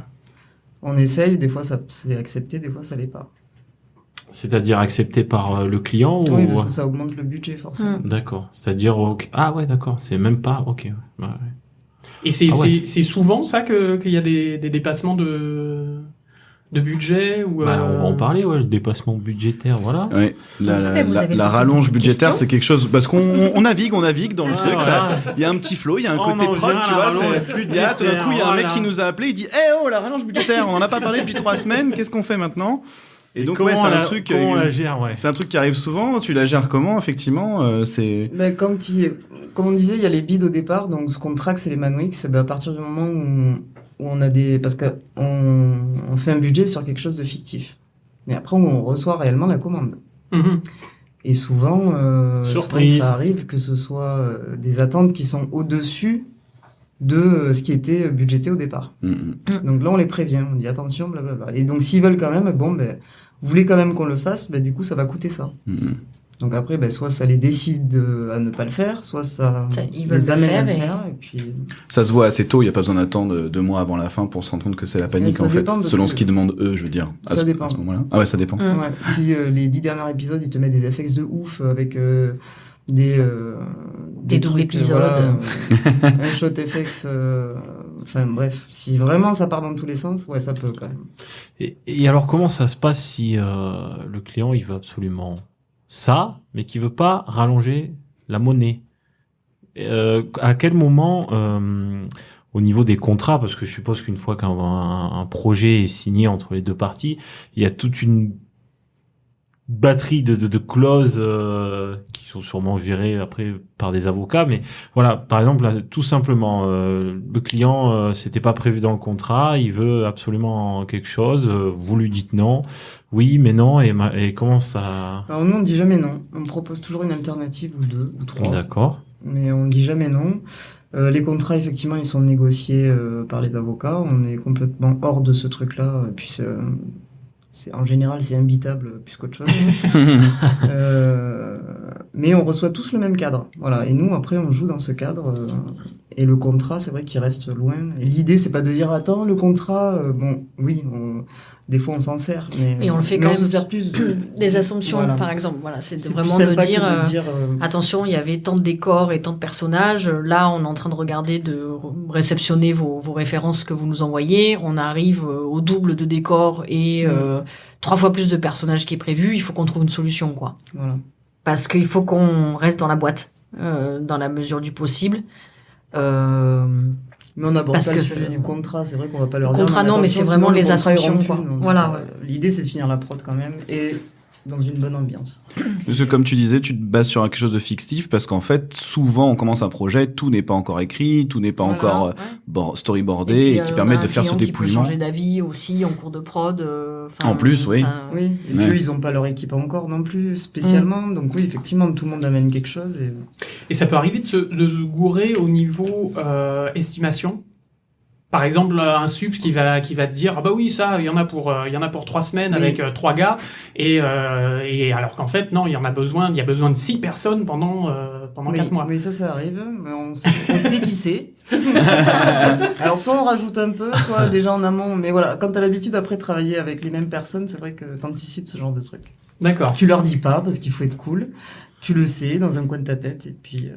On essaye, des fois ça c'est accepté, des fois ça l'est pas. C'est-à-dire accepté par le client Oui, ou... parce que ça augmente le budget forcément. D'accord. C'est-à-dire, ok. Ah ouais, d'accord. C'est même pas... Ok. Ouais, ouais. Et c'est Ah ouais. c'est souvent ça qu'il y a des dépassements de budget ou Bah, on va en parler, ouais, le dépassement budgétaire, voilà. Ouais. Ouais, vous avez La surtout rallonge beaucoup de budgétaire, questions. c'est quelque chose parce qu'on navigue dans le Ah, truc. voilà. Il y a un petit flow, il y a un On côté en prod, vient tu à la vois. rallonge Il y a tout d'un coup, il y a un mec budgétaire, qui nous a appelé, il dit oh, la rallonge budgétaire, on en a pas parlé depuis 3 semaines, qu'est-ce qu'on fait maintenant? Et donc ouais, c'est un truc. Comment on la gère, ouais. C'est un truc qui arrive souvent. Tu la gères comment, effectivement? C'est. Ben, comme on disait, il y a les bids au départ, donc ce qu'on traque c'est les Manwix. Ben, à partir du moment où on a des... Parce qu'on on fait un budget sur quelque chose de fictif. Mais après on reçoit réellement la commande. Mhm. Et souvent, Surprise. ça arrive que ce soit des attentes qui sont au-dessus de ce qui était budgété au départ. Donc là, on les prévient, on dit attention, blablabla. Et donc, s'ils veulent quand même, bon, ben, vous voulez quand même qu'on le fasse, ben, du coup, ça va coûter ça. Donc après, ben, soit ça les décide à ne pas le faire, soit ça Ils veulent les le amène à le faire faire. Et puis... Ça se voit assez tôt. Il y a pas besoin d'attendre 2 mois avant la fin pour se rendre compte que c'est la panique ça en fait, dépend parce selon que- ce qu'ils demandent eux, je veux dire. Ça dépend. À ce moment-là. Ah ouais, ça dépend. Mm. Ouais, si les 10 derniers épisodes, ils te mettent des FX de ouf avec Des doubles trucs, épisodes. Un shot FX. Enfin bref, si vraiment ça part dans tous les sens, ouais, ça peut quand même. Et alors, comment ça se passe si le client, il veut absolument ça, mais qui veut pas rallonger la monnaie? À quel moment, au niveau des contrats, parce que je suppose qu'une fois qu'un projet est signé entre les deux parties, il y a toute une batterie de clauses qui sont sûrement gérées après par des avocats, mais voilà, par exemple, là, tout simplement, le client, c'était pas prévu dans le contrat, il veut absolument quelque chose, vous lui dites non, oui, mais non, et comment ça... Alors nous on dit jamais non, on propose toujours une alternative ou deux ou trois, D'accord. mais on dit jamais non. Les contrats effectivement ils sont négociés par les avocats, on est complètement hors de ce truc-là, et puis en général c'est imbitable plus qu'autre chose. Mais on reçoit tous le même cadre, voilà. Et nous après on joue dans ce cadre et le contrat c'est vrai qu'il reste loin. Et l'idée c'est pas de dire attends le contrat, bon oui, des fois on s'en sert, mais Et on le fait mais quand on même se sert plus des assumptions, voilà. par exemple. Voilà, c'est C'est vraiment plus de sympa que dire, attention, il y avait tant de décors et tant de personnages. Là, on est en train de regarder, de réceptionner vos références que vous nous envoyez. On arrive au double de décors et 3 fois plus de personnages qui est prévu. Il faut qu'on trouve une solution, quoi. Voilà. Parce qu'il faut qu'on reste dans la boîte, dans la mesure du possible. Mais on n'aborde Parce pas que le sujet du contrat, c'est vrai qu'on va pas leur Le dire. contrat, non, mais c'est attention, vraiment sinon, le les contrat est assumptions, rompu. quoi. Non, c'est Voilà, pas- ouais. L'idée, c'est de finir la prod quand même, et dans une bonne ambiance. Parce que comme tu disais, tu te bases sur quelque chose de fictif parce qu'en fait, souvent on commence un projet, tout n'est pas encore écrit, tout n'est pas Voilà, encore ouais. storyboardé puis, et qui on permettent a de un faire ce client qui peut dépouillement. changer d'avis aussi en cours de prod. En plus, oui. Oui, et puis Ouais. eux, ils ont pas leur équipe encore non plus, spécialement. Donc oui, effectivement, tout le monde amène quelque chose. Et ça peut arriver de se gourer au niveau estimation. Par exemple, un sup qui va te dire ah bah oui ça il y en a pour 3 semaines Oui. avec 3 gars et alors qu'en fait non il y a besoin de 6 personnes pendant Oui, 4 mois. oui, ça arrive, mais on sait qui c'est. Alors soit on rajoute un peu, soit déjà en amont. Mais voilà, quand t'as l'habitude après de travailler avec les mêmes personnes, c'est vrai que t'anticipes ce genre de truc. D'accord. Tu leur dis pas parce qu'il faut être cool. Tu le sais dans un coin de ta tête et puis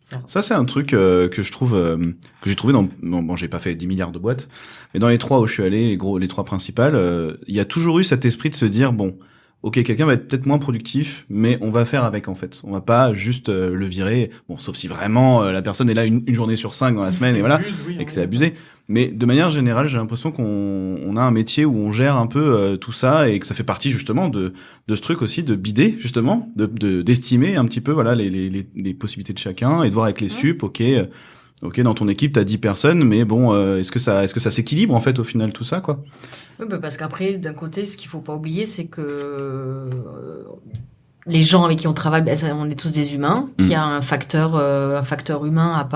ça. Ça, c'est un truc que je trouve que j'ai trouvé dans bon, j'ai pas fait 10 milliards de boîtes, mais dans les 3 où je suis allé, les 3 principales, il y a toujours eu cet esprit de se dire bon, ok, quelqu'un va être peut-être moins productif, mais on va faire avec en fait. On va pas juste le virer, bon, sauf si vraiment la personne est là une journée sur 5 dans la semaine et voilà, et que c'est abusé. Mais de manière générale, j'ai l'impression qu'on a un métier où on gère un peu tout ça et que ça fait partie justement de ce truc aussi de bider justement, d'estimer un petit peu voilà les possibilités de chacun et de voir avec les sup, ok, dans ton équipe t'as 10 personnes, mais bon, est-ce que ça s'équilibre en fait au final tout ça quoi? Oui, bah parce qu'après, d'un côté, ce qu'il faut pas oublier, c'est que les gens avec qui on travaille, on est tous des humains, qu'il y a un facteur humain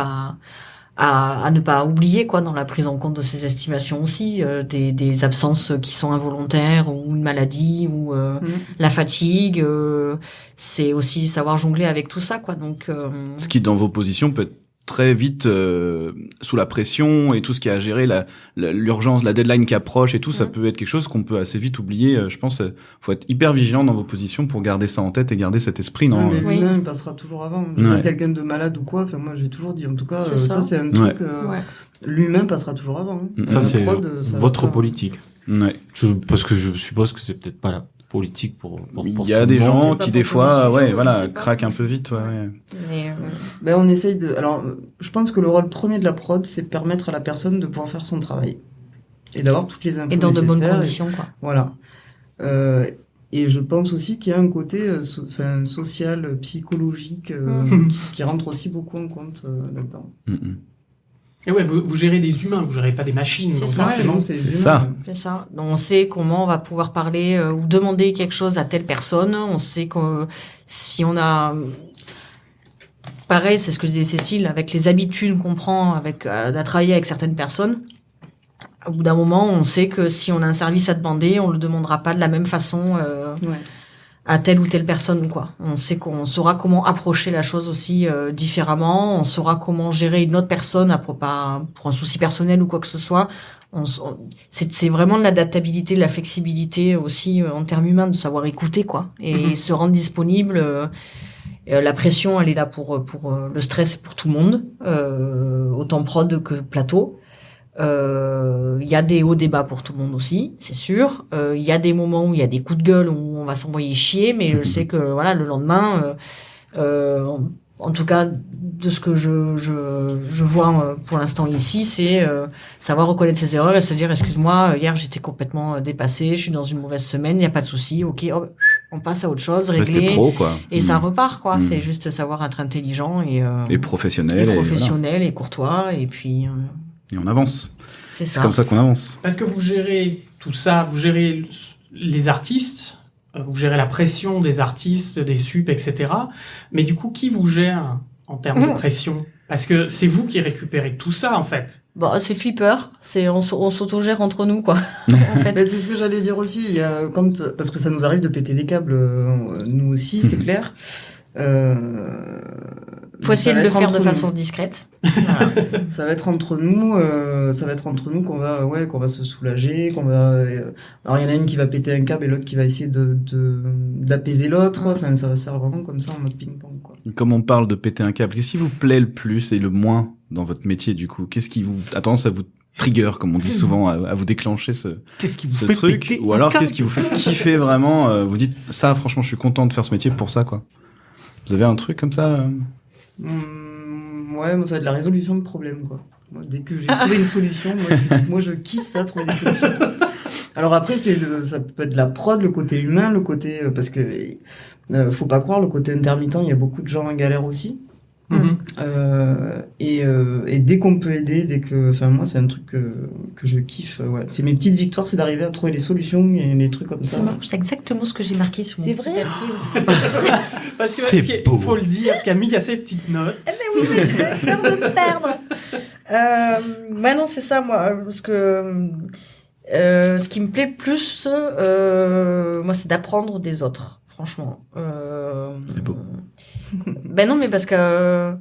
à ne pas oublier quoi dans la prise en compte de ces estimations aussi, des absences qui sont involontaires ou une maladie ou la fatigue. C'est aussi savoir jongler avec tout ça quoi. Donc Ce qui dans vos positions peut être très vite sous la pression et tout ce qui a à gérer l'urgence, la deadline qui approche et tout, ça peut être quelque chose qu'on peut assez vite oublier. Je pense faut être hyper vigilant dans vos positions pour garder ça en tête et garder cet esprit, non? Ouais, mais Oui. l'humain il passera toujours avant. Ouais. Quelqu'un de malade ou quoi, enfin moi j'ai toujours dit en tout cas C'est ça c'est un truc ouais. l'humain passera toujours avant. Ça, La c'est prod, ça votre va pas. politique. Ouais. Parce que je suppose que c'est peut-être pas la politique pour Il tout y a le des monde. gens C'est pas qui des pour tous les fois, sujets, ouais, je voilà, sais pas. craquent un peu vite, ouais. Mais, Ben on essaye de. Alors je pense que le rôle premier de la prod c'est permettre à la personne de pouvoir faire son travail et d'avoir toutes les infos et dans de bonnes nécessaires. conditions quoi. Voilà. Et je pense aussi qu'il y a un côté social, psychologique qui rentre aussi beaucoup en compte là-dedans. Et ouais, vous gérez des humains, vous gérez pas des machines. C'est donc ça. forcément, non, c'est humain. ça. C'est ça. Donc on sait comment on va pouvoir parler ou demander quelque chose à telle personne. On sait que si on a pareil, c'est ce que disait Cécile, avec les habitudes qu'on prend à travailler avec certaines personnes. Au bout d'un moment, on sait que si on a un service à demander, on le demandera pas de la même façon Ouais. à telle ou telle personne, quoi. On sait qu'on saura comment approcher la chose aussi différemment. On saura comment gérer une autre personne pour un souci personnel ou quoi que ce soit. C'est vraiment de l'adaptabilité, de la flexibilité aussi en termes humains, de savoir écouter, quoi, et se rendre disponible. La pression, elle est là pour le stress pour tout le monde, autant prod que plateau. Il y a des hauts débats pour tout le monde aussi, c'est sûr. Il y a des moments où il y a des coups de gueule où on va s'envoyer chier, mais je sais que voilà, le lendemain, en tout cas de ce que je vois pour l'instant ici, c'est savoir reconnaître ses erreurs et se dire excuse-moi, hier j'étais complètement dépassé, je suis dans une mauvaise semaine, il n'y a pas de souci, ok, on passe à autre chose, Rester régler, pro, quoi. et ça repart quoi. C'est juste savoir être intelligent Et professionnel. Et courtois, et puis Et on avance. c'est C'est ça. comme ça qu'on avance. Parce que vous gérez tout ça, vous gérez les artistes, vous gérez la pression des artistes, des sups, etc. Mais du coup, qui vous gère en termes de pression? Parce que c'est vous qui récupérez tout ça, en fait. Bon, c'est flipper, on s'autogère entre nous, quoi. En fait. Mais c'est ce que j'allais dire aussi. Il y a, parce que ça nous arrive de péter des câbles, nous aussi, c'est clair. Faut essayer de le faire de façon discrète. Voilà. Ça va être entre nous, qu'on va se soulager, alors il y en a une qui va péter un câble et l'autre qui va essayer d'apaiser l'autre. Enfin, ça va se faire vraiment comme ça en mode ping-pong, quoi. Comme on parle de péter un câble, qu'est-ce qui vous plaît le plus et le moins dans votre métier, du coup? Qu'est-ce qui vous a tendance à vous trigger, comme on dit souvent, à vous déclencher Qu'est-ce qui vous ce fait truc? péter Ou un alors, câble qu'est-ce qui vous fait kiffer vraiment? Vous dites, ça, franchement, je suis content de faire ce métier pour ça, quoi. Vous avez un truc comme ça? Ouais, moi, ça va être la résolution de problèmes, quoi. Moi, dès que j'ai trouvé une solution, moi, je kiffe ça, trouver des solutions. Alors après, ça peut être de la prod, le côté humain, le côté, parce que, faut pas croire, le côté intermittent, il y a beaucoup de gens en galère aussi. Et dès qu'on peut aider, moi, c'est un truc que je kiffe, ouais. C'est mes petites victoires, c'est d'arriver à trouver les solutions et les trucs comme ça. C'est exactement ce que j'ai marqué sur mon C'est petit vrai papier aussi. Parce que, C'est beau. faut le dire, Camille a ses petites notes. Mais oui, j'ai peur de me perdre. Non, c'est ça, moi, parce que ce qui me plaît le plus, moi, c'est d'apprendre des autres, franchement. C'est beau. Non, mais parce que,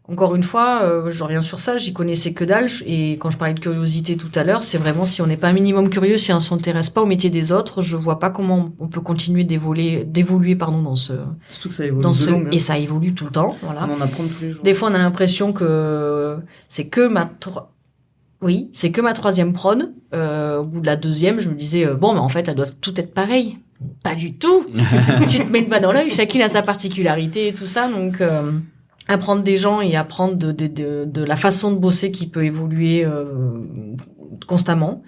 encore une fois, je reviens sur ça, j'y connaissais que dalle, et quand je parlais de curiosité tout à l'heure, c'est vraiment si on n'est pas un minimum curieux, si on s'intéresse pas au métier des autres, je vois pas comment on peut continuer d'évoluer, dans ce, Surtout que ça évolue de longue, hein. et ça évolue tout le temps, voilà. On en apprend tous les jours. Des fois, on a l'impression que c'est que ma troisième prod. Au bout de la deuxième, je me disais, mais en fait, elles doivent toutes être pareilles. Pas du tout. Tu te mets le bas dans l'œil, chacune a sa particularité et tout ça. Donc, apprendre des gens et apprendre de la façon de bosser qui peut évoluer constamment.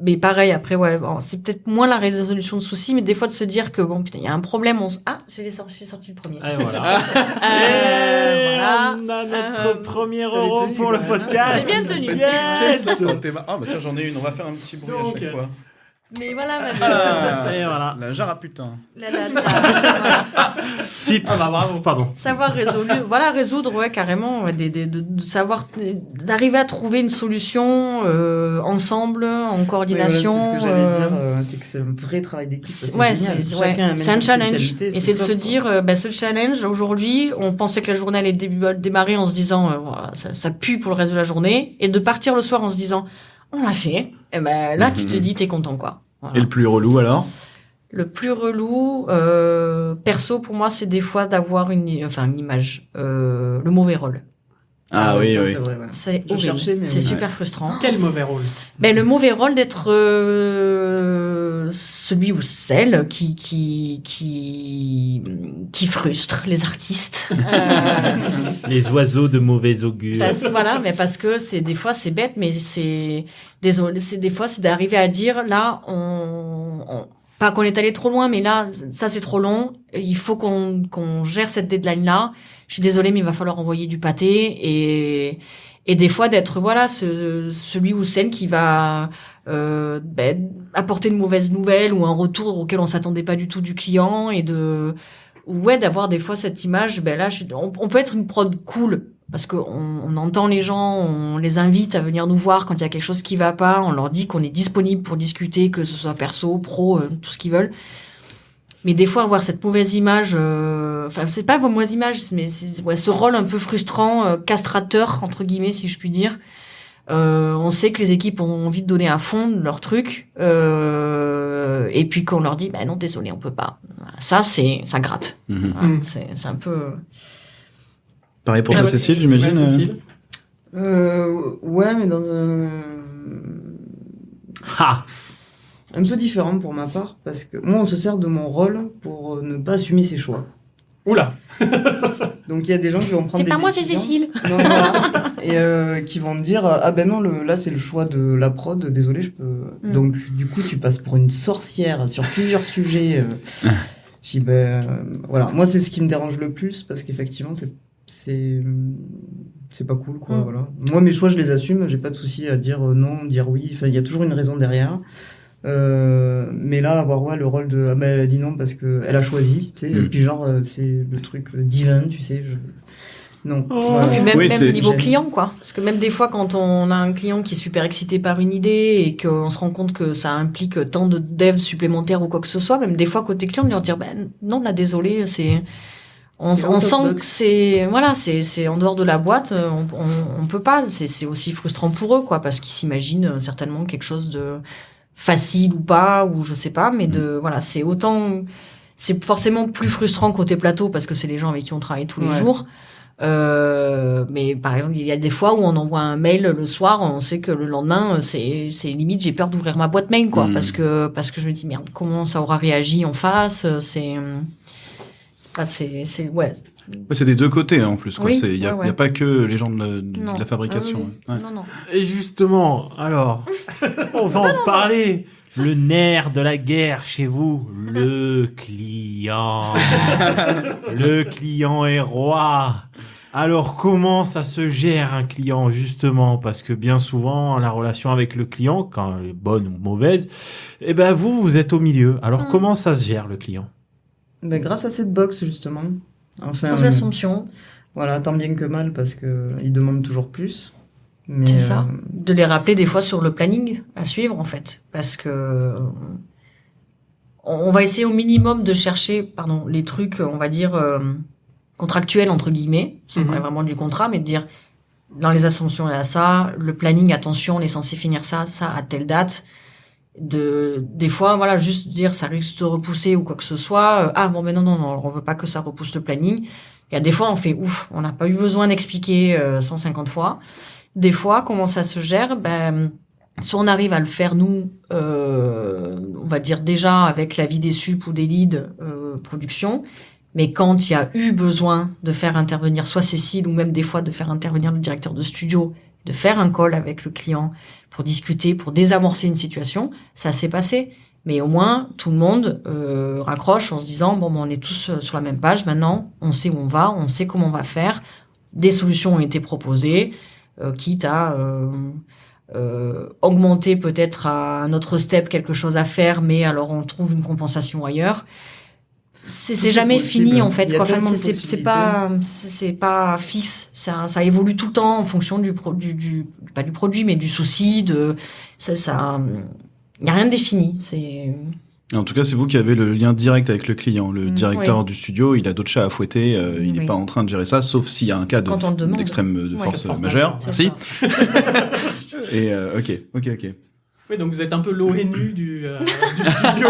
Mais pareil, après, ouais, bon, c'est peut-être moins la résolution de soucis, mais des fois de se dire que bon, putain, il y a un problème, j'ai sorti le premier. Et voilà. Voilà. On a notre premier t'avais euro tenu, pour le là. podcast. J'ai bien tenu. Yes. Ah, bah tiens, j'en ai une. On va faire un petit bruit Donc, à chaque fois. Mais voilà, Et voilà. La jarre à putain. voilà. Titre. Ah bah bravo. Pardon. Savoir résoudre, ouais, carrément, de savoir, d'arriver à trouver une solution ensemble, en coordination. Oui, voilà, c'est ce que j'allais dire, c'est que c'est un vrai travail d'équipe. C'est Ouais, génial. c'est Chacun amène un sa challenge. spécialité, Et c'est de top, se quoi. dire, ce challenge, aujourd'hui, on pensait que la journée allait démarrer en se disant, voilà, ça pue pour le reste de la journée, et de partir le soir en se disant, on l'a fait, et là, tu te dis, t'es content, quoi. Voilà. Et le plus relou, alors? Le plus relou, perso, pour moi, c'est des fois d'avoir une image, le mauvais rôle. Ah oui, ça, oui. c'est vrai, ouais. C'est Je horrible. cherchais, mais C'est oui. super frustrant. Quel mauvais rôle. Le mauvais rôle d'être celui ou celle qui frustre les artistes. Les oiseaux de mauvais augure. Parce que des fois c'est bête, mais des fois c'est d'arriver à dire là pas qu'on est allé trop loin, mais là ça c'est trop long. Il faut qu'on gère cette deadline là. Je suis désolée, mais il va falloir envoyer du pâté et des fois d'être celui ou celle qui va apporter une mauvaise nouvelle ou un retour auquel on s'attendait pas du tout du client et d'avoir des fois cette image. On peut être une prod cool parce qu'on entend les gens, on les invite à venir nous voir quand il y a quelque chose qui va pas, on leur dit qu'on est disponible pour discuter, que ce soit perso, pro, tout ce qu'ils veulent. Mais des fois, avoir cette mauvaise image, c'est pas une mauvaise image, mais ce rôle un peu frustrant, castrateur, entre guillemets, si je puis dire. On sait que les équipes ont envie de donner à fond leur truc, et puis qu'on leur dit, non, désolé, on peut pas. Ça gratte. Mhm. Voilà, c'est un peu... Pareil pour toi, Ouais, Cécile, c'est j'imagine. vrai, Cécile. Ouais, mais dans Ha un peu différent pour ma part, parce que moi, on se sert de mon rôle pour ne pas assumer ses choix. Oula. Donc il y a des gens qui vont prendre C'est des pas moi, c'est décisions. Cécile. Non, voilà. Et qui vont me dire ah ben non, là c'est le choix de la prod, désolé, je peux. Donc du coup tu passes pour une sorcière sur plusieurs sujets. Je dis voilà, moi c'est ce qui me dérange le plus parce qu'effectivement c'est pas cool quoi. Voilà. Moi mes choix je les assume, j'ai pas de souci à dire non, dire oui. Enfin il y a toujours une raison derrière. Mais là avoir le rôle de elle a dit non parce que elle a choisi, tu sais, et puis genre c'est le truc divin, tu sais, non. Voilà. Et même, Oui, même c'est- niveau j'aime. client, quoi. Parce que même des fois, quand on a un client qui est super excité par une idée et qu'on se rend compte que ça implique tant de devs supplémentaires ou quoi que ce soit, même des fois, côté client, de leur dire, non, là, désolé, on C'est out of sent box. que c'est en dehors de la boîte, on peut pas. C'est aussi frustrant pour eux, quoi, parce qu'ils s'imaginent certainement quelque chose de facile ou pas, ou je sais pas, mais voilà, c'est forcément plus frustrant côté plateau parce que c'est les gens avec qui on travaille tous les Ouais. jours. Mais par exemple, il y a des fois où on envoie un mail le soir, on sait que le lendemain, c'est limite, j'ai peur d'ouvrir ma boîte mail, quoi, parce que je me dis merde, comment ça aura réagi en face, ouais. Ouais, c'est des deux côtés hein, en plus. Oui, Il y a ouais. pas que les gens de Non. la fabrication. Ah oui. Ouais. Non. Et justement, alors, on va en parler. Le nerf de la guerre chez vous, le client. Le client est roi. Alors, comment ça se gère un client, justement? Parce que bien souvent, la relation avec le client, quand elle est bonne ou mauvaise, vous êtes au milieu. Alors, comment ça se gère, le client? Ben, grâce à cette box justement. Enfin, Aux assumptions, voilà, tant bien que mal parce que ils demandent toujours plus. Mais c'est ça. De les rappeler des fois sur le planning à suivre, en fait. Parce que on va essayer au minimum de chercher, les trucs, on va dire, contractuels, entre guillemets. C'est pas vraiment du contrat, mais de dire, dans les assumptions, il y a ça, le planning, attention, on est censé finir ça à telle date. Des fois, voilà, juste dire, ça risque de repousser ou quoi que ce soit. Non, on veut pas que ça repousse le planning. Il y a des fois, on fait, on n'a pas eu besoin d'expliquer 150 fois. Des fois, comment ça se gère? Soit on arrive à le faire nous, on va dire déjà avec l'avis des sup ou des leads production, mais quand il y a eu besoin de faire intervenir soit Cécile ou même des fois de faire intervenir le directeur de studio, de faire un call avec le client pour discuter, pour désamorcer une situation, ça s'est passé. Mais au moins, tout le monde raccroche en se disant, on est tous sur la même page maintenant, on sait où on va, on sait comment on va faire, des solutions ont été proposées, quitte à augmenter peut-être à un autre step quelque chose à faire, mais alors on trouve une compensation ailleurs. C'est jamais possible. fini en fait. Il y a Quoi. Enfin, tellement de c'est pas fixe. Ça évolue tout le temps en fonction pas du produit, mais du souci. Il y a rien de défini. En tout cas, c'est vous qui avez le lien direct avec le client. Le directeur oui. du studio, il a d'autres chats à fouetter. Il n'est Oui. pas en train de gérer ça, sauf s'il y a un cas Quand on le demande. d'extrême de Ouais, force de force majeure. majeure, Merci. Et ok. Oui, donc vous êtes un peu l'ONU du studio.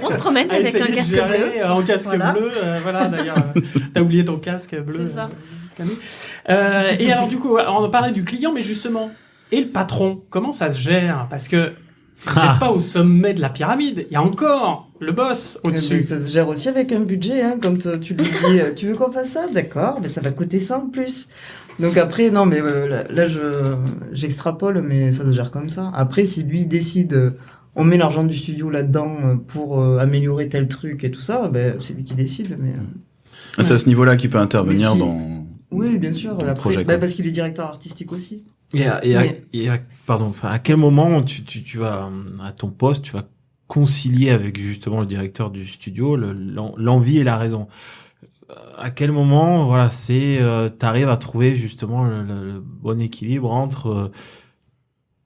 On se promène À avec essayer un de casque gérer, bleu. en casque Voilà. bleu, voilà, d'ailleurs, t'as oublié ton casque bleu. C'est ça. Camille. Et alors, du coup, on parlait du client, mais justement, et le patron, comment ça se gère? Parce que vous n'êtes pas au sommet de la pyramide, il y a encore le boss au-dessus. ça se gère aussi avec un budget, hein, quand tu lui dis tu veux qu'on fasse ça, d'accord, mais ça va coûter ça en plus. Donc après, non, mais là j'extrapole, mais ça se gère comme ça. Après, si lui décide, on met l'argent du studio là-dedans pour améliorer tel truc et tout ça, c'est lui qui décide. Mais C'est à ce niveau-là qu'il peut intervenir Mais si. dans... oui, bien sûr. Dans le Après, projet, quoi. parce qu'il est directeur artistique aussi. À quel moment tu vas à ton poste, tu vas concilier avec justement le directeur du studio l'envie et la raison? À quel moment, voilà, t'arrives à trouver justement le bon équilibre entre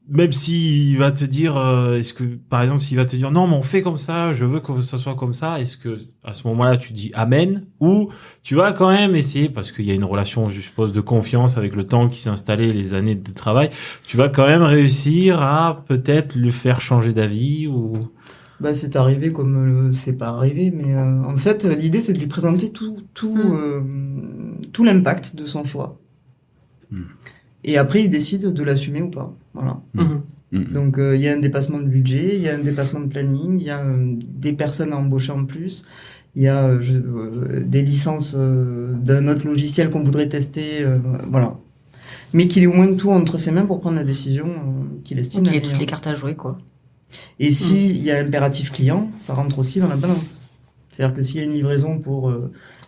même s'il va te dire, est-ce que, par exemple, s'il va te dire, non, mais on fait comme ça, je veux que ça soit comme ça, est-ce que, à ce moment-là, tu dis amen, ou tu vas quand même essayer, parce qu'il y a une relation, je suppose, de confiance avec le temps qui s'est installé, les années de travail, tu vas quand même réussir à peut-être le faire changer d'avis, ou... Bah, c'est arrivé comme c'est pas arrivé, mais en fait, l'idée, c'est de lui présenter tout l'impact de son choix. Et après, il décide de l'assumer ou pas. Voilà. Donc, il y a un dépassement de budget, il y a un dépassement de planning, il y a des personnes à embaucher en plus, il y a des licences d'un autre logiciel qu'on voudrait tester, voilà. Mais qu'il ait au moins tout entre ses mains pour prendre la décision qu'il estime. Donc, il y a toutes les cartes à jouer, quoi. Et s'il y a impératif client, ça rentre aussi dans la balance. C'est-à-dire que s'il y a une livraison pour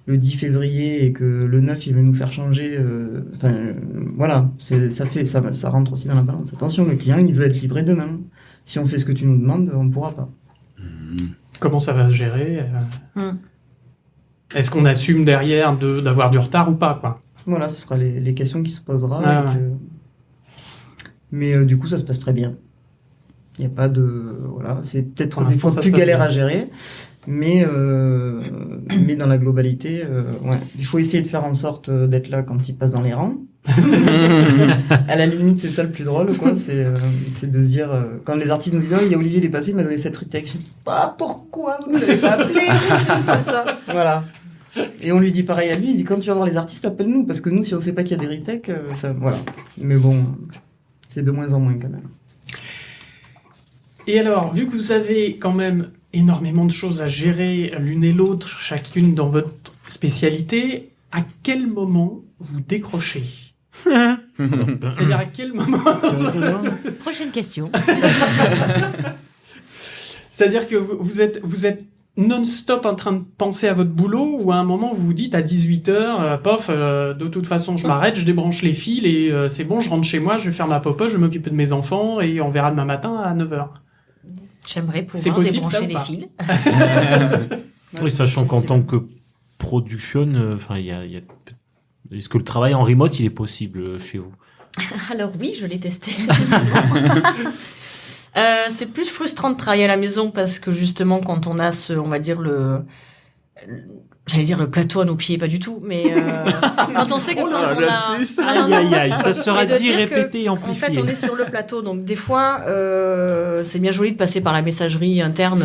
le 10 février et que le 9, il veut nous faire changer, voilà, ça rentre aussi dans la balance. Attention, le client, il veut être livré demain. Si on fait ce que tu nous demandes, on ne pourra pas. Comment ça va se gérer Est-ce qu'on assume derrière d'avoir du retard ou pas, quoi? Voilà, ce sera les questions qui se posera. Ah, Mais du coup, ça se passe très bien. Il n'y a pas de... Voilà, c'est peut-être des fois ça plus se passe galère bien. à gérer, mais dans la globalité, il faut essayer de faire en sorte d'être là quand il passe dans les rangs. À la limite, c'est ça le plus drôle, quoi. C'est de se dire, quand les artistes nous disent « Oh, il y a Olivier, il est passé, il m'a donné cette retech. » Je dis « Ah, pourquoi vous ne l'avez pas appelé ?» C'est ça, voilà. Et on lui dit pareil à lui, il dit « Quand tu vas voir les artistes, appelle-nous, parce que nous, si on ne sait pas qu'il y a des retakes, voilà. » Mais bon, c'est de moins en moins quand même. Et alors, vu que vous avez quand même énormément de choses à gérer l'une et l'autre, chacune dans votre spécialité, à quel moment vous décrochez? C'est-à-dire à quel moment Prochaine question. C'est-à-dire que vous êtes non-stop en train de penser à votre boulot, ou à un moment vous vous dites à 18h, de toute façon je m'arrête, je débranche les fils et c'est bon, je rentre chez moi, je vais faire ma popote, je vais m'occuper de mes enfants et on verra demain matin à 9h. J'aimerais C'est pouvoir possible, ça, débrancher ou les pas fils. Oui, sachant qu'en tant que production, est-ce que le travail en remote, il est possible chez vous? Alors oui, je l'ai testé. C'est plus frustrant de travailler à la maison parce que justement, quand on a on va dire j'allais dire le plateau à nos pieds, pas du tout, mais quand on sait que Oh là, quand on lapsus. a... Aïe, aïe, aïe, ça sera Mais de dit, dire répété et En amplifié. fait, on est sur le plateau, donc des fois, c'est bien joli de passer par la messagerie interne,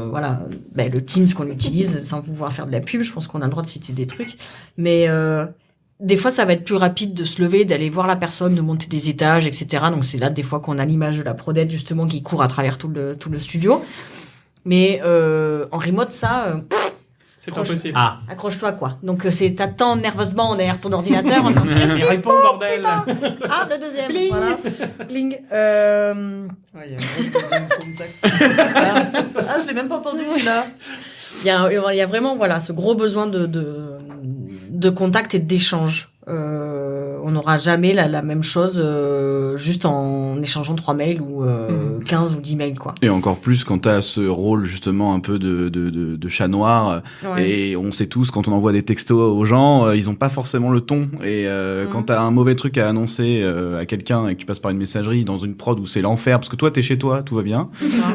voilà, le Teams qu'on utilise, sans pouvoir faire de la pub, je pense qu'on a le droit de citer des trucs, mais des fois, ça va être plus rapide de se lever, d'aller voir la personne, de monter des étages, etc. Donc c'est là, des fois, qu'on a l'image de la prodette, justement, qui court à travers tout le studio. Mais en remote, ça... C'est pas possible. Ah, accroche-toi, quoi. Donc, t'attends nerveusement derrière ton ordinateur. En disant, Il répond, bordel. ah, le deuxième. Bling. Voilà. Bling. Ouais, il y a un gros besoin de contact. Ah, je l'ai même pas entendu, celui-là. Il y a vraiment, voilà, ce gros besoin de contact et d'échange. On n'aura jamais la même chose juste en échangeant 3 mails ou 15 ou 10 mails, quoi. Et encore plus quand t'as ce rôle justement un peu de chat noir. Ouais. Et on sait tous, quand on envoie des textos aux gens, ils ont pas forcément le ton. Et quand t'as un mauvais truc à annoncer à quelqu'un et que tu passes par une messagerie dans une prod où c'est l'enfer, parce que toi t'es chez toi, tout va bien,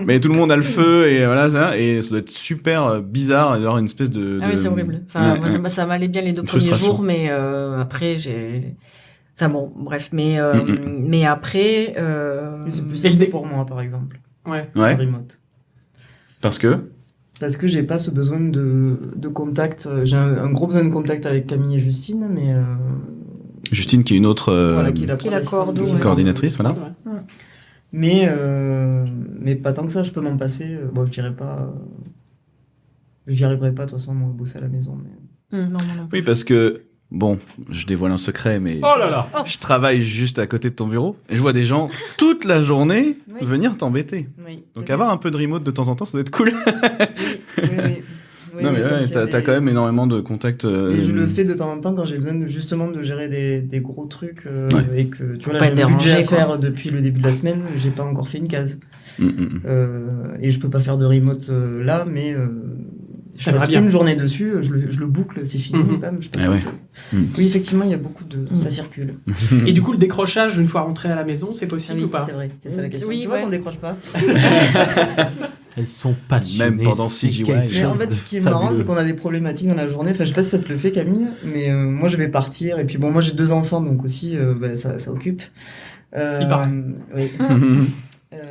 mais tout le monde a le feu et voilà ça. Et ça doit être super bizarre d'avoir une espèce de... Ah oui, c'est horrible. Enfin, Ouais, moi, ça m'allait bien les 2 Une premiers frustration. jours, mais après, j'ai... Enfin bon, bref, mais après... C'est plus Et le simple dé- pour moi, par exemple, Ouais. Ouais, en remote. parce que... Parce que j'ai pas ce besoin de contact. J'ai un gros besoin de contact avec Camille et Justine, mais Justine qui est une autre voilà, qui est la Qui est la coordo, assistante. ouais. coordinatrice, voilà. Mais pas tant que ça, je peux m'en passer. Bon, je dirais pas. J'y arriverai pas, de toute façon, moi, bosser à la maison. Mais... Non, non, non. Oui, parce que, bon, je dévoile un secret, mais oh là là. je travaille juste à côté de ton bureau et je vois des gens toute la journée Oui. venir t'embêter. Oui. Donc avoir un peu de remote de temps en temps, ça doit être cool. Oui, Non mais quand ouais, il y a t'as quand même énormément de contacts. Et je le fais de temps en temps quand j'ai besoin justement de gérer des gros trucs Ouais. et que tu vois Pas là j'ai être un budget à dérangé, quoi. faire depuis le début de la semaine, j'ai pas encore fait une case. Mm, mm. Et je peux pas faire de remote là, mais je J'aimerais passe bien. une journée dessus, je le boucle, c'est fini, Mhm. bam, je passe Ah à ouais. autre chose. Mhm. Oui, effectivement, il y a beaucoup de... Ça circule. Et du coup, le décrochage, une fois rentré à la maison, c'est possible Ah oui, ou pas? c'est vrai, c'était ça la question. Oui, Tu vois ouais. qu'on décroche pas. Elles sont passionnées. Même pendant c'est CGI. quelque Mais en chose fait, de ce qui est marrant, fabuleux. c'est qu'on a des problématiques dans la journée. Enfin, je sais pas si ça te le fait, Camille, mais moi, je vais partir. Et puis, bon, moi, j'ai 2 enfants, donc aussi, ça occupe. Il paraît. Oui.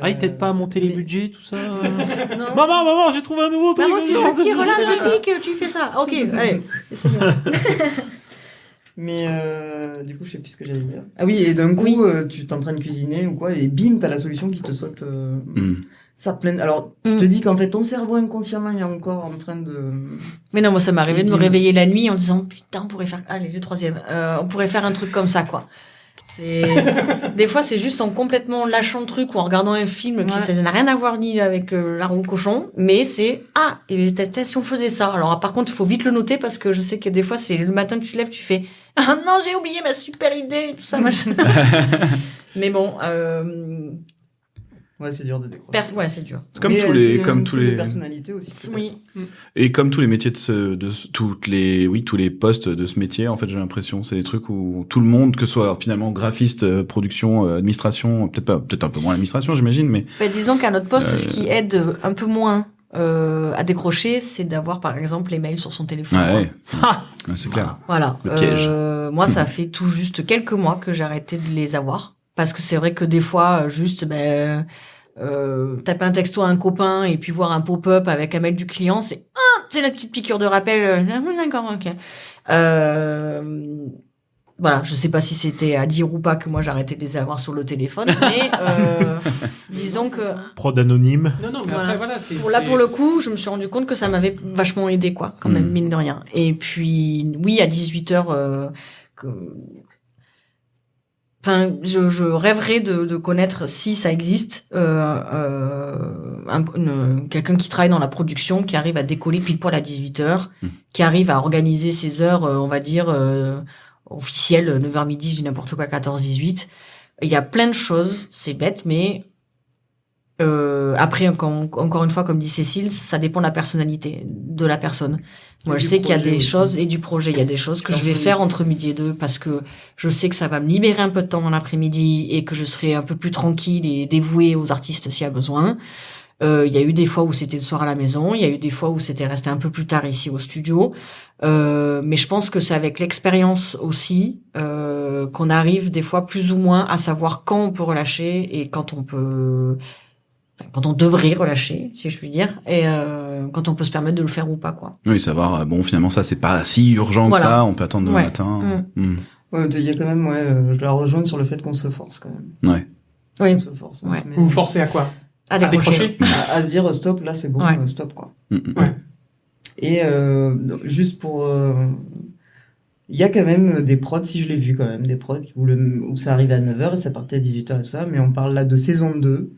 Ah, ils t'aident pas à monter les mais- budgets, tout ça Non. Maman, j'ai trouvé un nouveau truc. Maman, si je tire là le pic, tu fais ça. Ok, allez. essayons. Mais du coup, je sais plus ce que j'allais dire. Ah oui, et d'un coup, Oui. tu t'es en train de cuisiner ou quoi, et bim, t'as la solution qui te saute. Ça plein. Alors, tu Mm. te dis qu'en fait, ton cerveau inconsciemment est encore en train de. Mais non, moi, ça m'est arrivé de me Bim. réveiller la nuit en disant putain, on pourrait faire. Allez, le troisième. On pourrait faire un truc comme ça, quoi. Des fois, c'est juste en complètement lâchant le truc ou en regardant un film qui Ouais. ça n'a rien à voir ni avec la roue cochon, mais c'est et si on faisait ça. Alors par contre, il faut vite le noter parce que je sais que des fois, c'est le matin que tu te lèves, tu fais ah non, j'ai oublié ma super idée, tout ça machin. Mais bon, Ouais, c'est dur de décrocher. ouais, c'est dur. C'est comme Mais, tous les, c'est comme un tous truc de les, personnalité aussi. peut-être. Oui. et comme tous les métiers tous les postes de ce métier, en fait, j'ai l'impression, c'est des trucs où tout le monde, que ce soit finalement graphiste, production, administration, peut-être un peu moins l'administration, j'imagine, mais Bah, disons qu'à notre poste, ce qui aide un peu moins à décrocher, c'est d'avoir par exemple les mails sur son téléphone. ouais, Ah ouais, c'est clair. Voilà. Le piège. Moi, ça fait tout juste quelques mois que j'ai arrêté de les avoir. Parce que c'est vrai que des fois, juste, taper un texto à un copain et puis voir un pop-up avec un mail du client, c'est la petite piqûre de rappel. D'accord, ok. Voilà, je sais pas si c'était à dire ou pas que moi j'arrêtais de les avoir sur le téléphone, mais disons que Prod anonyme. Non, non, mais Voilà. après, voilà, c'est... pour le coup, je me suis rendu compte que ça m'avait vachement aidé, quoi, quand même, mine de rien. Et puis, oui, à 18h, enfin, je rêverais de connaître, si ça existe, quelqu'un qui travaille dans la production, qui arrive à décoller pile poil à 18h, qui arrive à organiser ses heures, on va dire, officielles, 9h midi, je dis n'importe quoi, 14-18. Il y a plein de choses, c'est bête, mais après, encore une fois, comme dit Cécile, ça dépend de la personnalité de la personne. Moi, Et je du sais qu'il y a projet des aussi. choses, et du projet, il y a des choses que je vais faire entre midi et deux parce que je sais que ça va me libérer un peu de temps dans l'après-midi et que je serai un peu plus tranquille et dévouée aux artistes s'il y a besoin. Il y a eu des fois où c'était le soir à la maison, il y a eu des fois où c'était resté un peu plus tard ici au studio. Mais je pense que c'est avec l'expérience aussi qu'on arrive des fois plus ou moins à savoir quand on peut relâcher et quand on devrait relâcher, si je puis dire, et quand on peut se permettre de le faire ou pas, quoi. Oui, savoir, bon, finalement, ça, c'est pas si urgent Voilà. que ça, on peut attendre demain Ouais. matin. Ouais, il y a quand même, je la rejoins sur le fait qu'on se force quand même. Ouais. Oui. On se force. On Ouais. se met Ou forcer à quoi? À À décrocher? à se dire stop, là c'est bon, Ouais. stop quoi. Ouais. Et juste pour. Il y a quand même des prods, si je l'ai vu quand même, des prods où ça arrivait à 9h et ça partait à 18h et tout ça, mais on parle là de saison 2,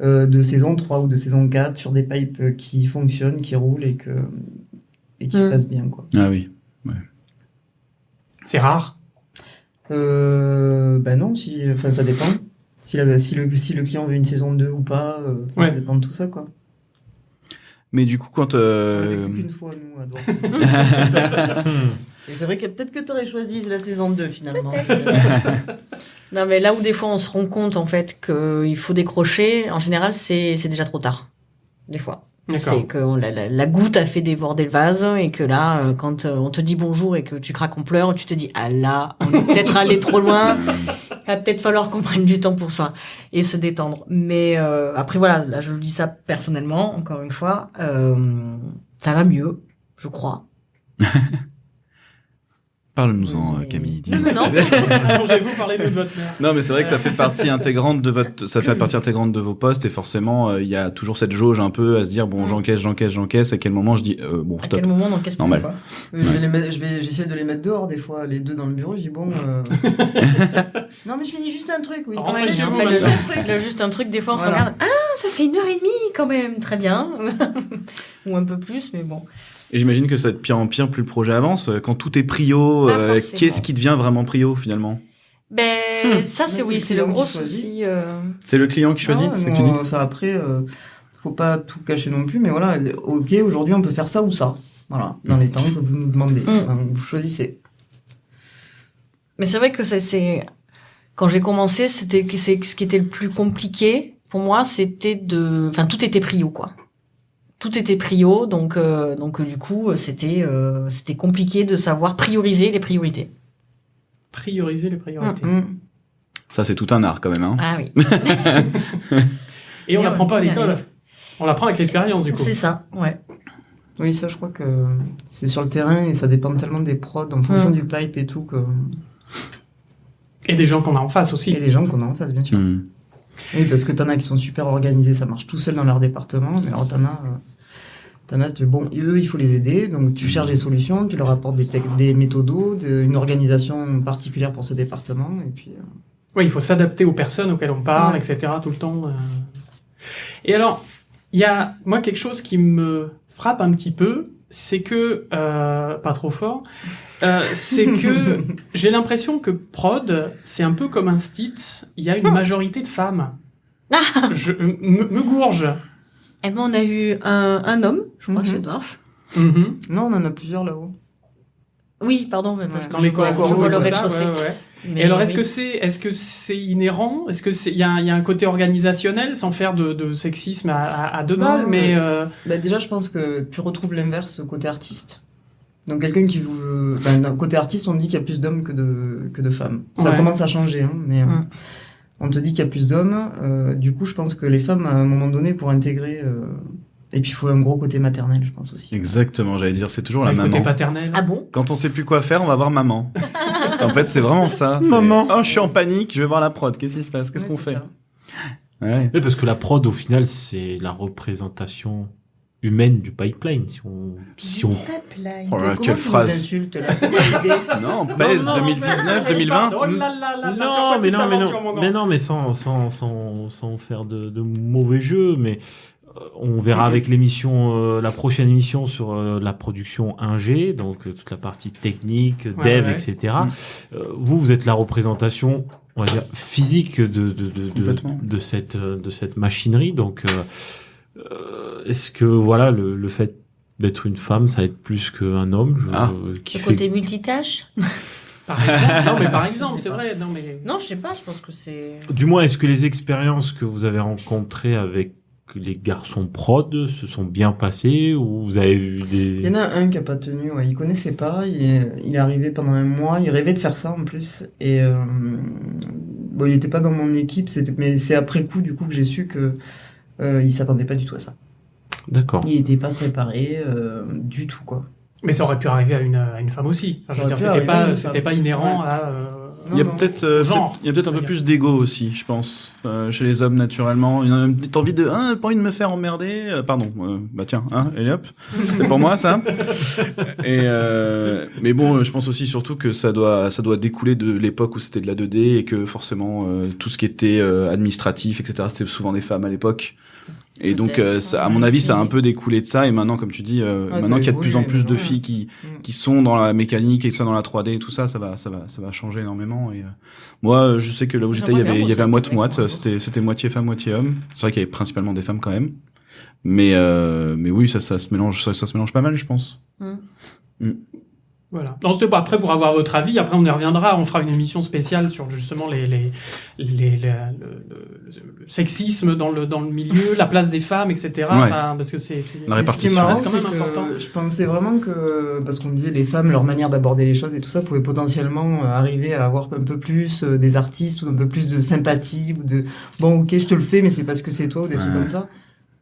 de saison 3 ou de saison 4 sur des pipes qui fonctionnent, qui roulent et qui se passent bien quoi. Ah oui. C'est rare. Ben non, enfin ça dépend. Si le client veut une saison 2 ou pas, Ouais. ça dépend de tout ça quoi. Mais du coup, quand... On l'a vécu qu'une fois nous à Dorset. C'est ça. Et c'est vrai que peut-être que t'aurais choisi la saison 2 finalement. Non, mais là où des fois on se rend compte en fait qu'il faut décrocher, en général c'est déjà trop tard. Des fois. D'accord. C'est que la goutte a fait déborder le vase et que là, quand on te dit bonjour et que tu craques en pleurs, tu te dis ah là, on est peut-être allé trop loin. Il va peut-être falloir qu'on prenne du temps pour soi et se détendre. Mais après voilà, là je le dis ça personnellement, encore une fois, ça va mieux, je crois. Parle-nous-en, Oui. Camille. dis. Non. Allongez-vous, parlez de votre mère. Non, mais c'est vrai que ça fait partie intégrante de vos postes et forcément, il y a toujours cette jauge un peu à se dire, bon, j'encaisse, à quel moment je dis, bon, À stop. quel moment, dans quel Normal. quoi. J'essaie de les mettre dehors des fois, les deux dans le bureau. Je dis bon. Non mais je finis juste un truc, oui. Rentrez Ouais, chez en vous, fait, maintenant. juste un truc, des fois on se Voilà. regarde, ça fait 1h30 quand même, très bien. Ou un peu plus, mais bon. Et j'imagine que ça va être de pire en pire plus le projet avance. Quand tout est prio, Pas forcément. qu'est-ce qui devient vraiment prio finalement? Ça c'est c'est oui, le c'est le client gros qui choisit. souci. C'est le client qui choisit, Ah, c'est ça mais que tu dis? enfin après, faut pas tout cacher non plus, mais voilà, ok, aujourd'hui on peut faire ça ou ça. Voilà, dans les temps que vous nous demandez. Enfin, vous choisissez. Mais c'est vrai que c'est quand j'ai commencé, c'est ce qui était le plus compliqué pour moi, c'était tout était prio quoi. Tout était prio, donc du coup c'était compliqué de savoir prioriser les priorités. Prioriser les priorités. Mm. Ça, c'est tout un art quand même. Hein. Ah oui. Et on Mais l'apprend pas à on y l'école. arrive. On l'apprend avec l'expérience, du coup. C'est ça, ouais. Oui, ça, je crois que c'est sur le terrain et ça dépend tellement des prods en fonction du pipe et tout que... Et des gens qu'on a en face Et aussi. les gens qu'on a en face, bien sûr. Oui, parce que t'en as qui sont super organisés, ça marche tout seul dans leur département, mais alors t'en as, bon, eux, il faut les aider, donc tu cherches des solutions, tu leur apportes des méthodos, une organisation particulière pour ce département, et puis... Oui, il faut s'adapter aux personnes auxquelles on parle, Ouais. etc. tout le temps. Et alors, il y a, moi, quelque chose qui me frappe un petit peu, c'est que, pas trop fort, c'est que j'ai l'impression que prod, c'est un peu comme un stit, il y a une majorité de femmes. Je me gourge. Eh ben, on a eu un homme, je crois, Mhm. chez Dwarf. Mhm. Non, on en a plusieurs là-haut. Oui, pardon, mais parce Ouais. que Dans les je vois corridors le et tout ça, rez-de-chaussée. ouais. Mais Et alors, est-ce oui. que c'est inhérent? Est-ce que il y a un côté organisationnel, sans faire de sexisme à deux balles, Non, mais Bah, déjà, je pense que tu retrouves l'inverse côté artiste. Donc quelqu'un qui veut... d'un côté artiste, on dit qu'il y a plus d'hommes que de femmes. Ça Ouais. commence à changer, hein, mais Mm. on te dit qu'il y a plus d'hommes. Du coup, je pense que les femmes, à un moment donné, pour intégrer... Et puis, il faut un gros côté maternel, je pense aussi. Exactement, j'allais dire, c'est toujours la le côté maman. paternel. Ah bon? Quand on sait plus quoi faire, on va voir maman. En fait, c'est vraiment ça. c'est, Maman. Oh, je suis en panique, je vais voir la prod. Qu'est-ce qui se passe? Qu'est-ce Ouais, qu'on c'est fait? ça. Ouais. Oui, parce que la prod, au final, c'est la représentation humaine du pipeline. Si on... Oh là, Comment quelle tu phrase. nous insultes, là? C'est pas l'idée. Non, PES non, 2019, 2020. Oh là là là là, sur Non, quoi mais tu non, mais t'aventures, mon non, grand? mais non, mais sans faire de mauvais jeux, mais on verra avec l'émission, la prochaine émission sur la production ingé, donc toute la partie technique, Ouais, dev, ouais. etc. Mm. Vous êtes la représentation, on va dire, physique Complètement. de cette machinerie. Donc, est-ce que voilà le fait d'être une femme, ça aide plus qu'un homme qui Le fait côté multitâche? Par exemple, non, mais par exemple, c'est vrai. Non, mais Non, je sais pas, je pense que c'est... Du moins, est-ce que les expériences que vous avez rencontrées avec les garçons prod se sont bien passées ou vous avez vu Il y en des... a un qui a pas tenu, ouais. Il connaissait pas, il est arrivé pendant un mois, il rêvait de faire ça en plus, et bon, il était pas dans mon équipe, mais c'est après coup du coup que j'ai su que il s'attendait pas du tout à ça. D'accord. Il était pas préparé du tout, quoi. mais ça aurait pu arriver à une femme aussi. Enfin, je veux Ça dire, aurait pu arriver à une c'était femme. pas inhérent Ouais. à. Il y a Non, non. peut-être Genre. il y a peut-être un peu plus d'ego aussi, je pense, chez les hommes naturellement. Il y a une petite envie de pas envie de me faire emmerder. Pardon, bah tiens, et hop, c'est pour moi ça. Et mais bon, je pense aussi surtout que ça doit découler de l'époque où c'était de la 2D et que forcément tout ce qui était administratif, etc. C'était souvent des femmes à l'époque. Et donc, Peut-être, ça, à ouais. mon avis, ça a un peu découlé de ça. Et maintenant, comme tu dis, ça maintenant qu'il y a de plus en évolue, plus de ouais. filles qui Mm. sont dans la mécanique et tout ça, dans la 3D et tout ça, ça va changer énormément. Et moi, je sais que là où j'étais, il y J'aimerais avait bien un bosser avec moite-moite. un mec, C'était moitié femme, moitié homme. C'est vrai qu'il y avait principalement des femmes quand même. Mais oui, ça se mélange, ça se mélange pas mal, je pense. Voilà. Non, c'est pas après pour avoir votre avis. Après, on y reviendra. On fera une émission spéciale sur justement le sexisme dans le milieu, la place des femmes, etc. Ouais. Enfin, parce que c'est La Et ce qui est répartition. marrant, C'est quand même c'est que important. je pensais vraiment que, parce qu'on me disait les femmes, leur manière d'aborder les choses et tout ça pouvait potentiellement arriver à avoir un peu plus des artistes ou un peu plus de sympathie ou de bon, ok, je te le fais, mais c'est parce que c'est toi ou des trucs Ouais. comme ça.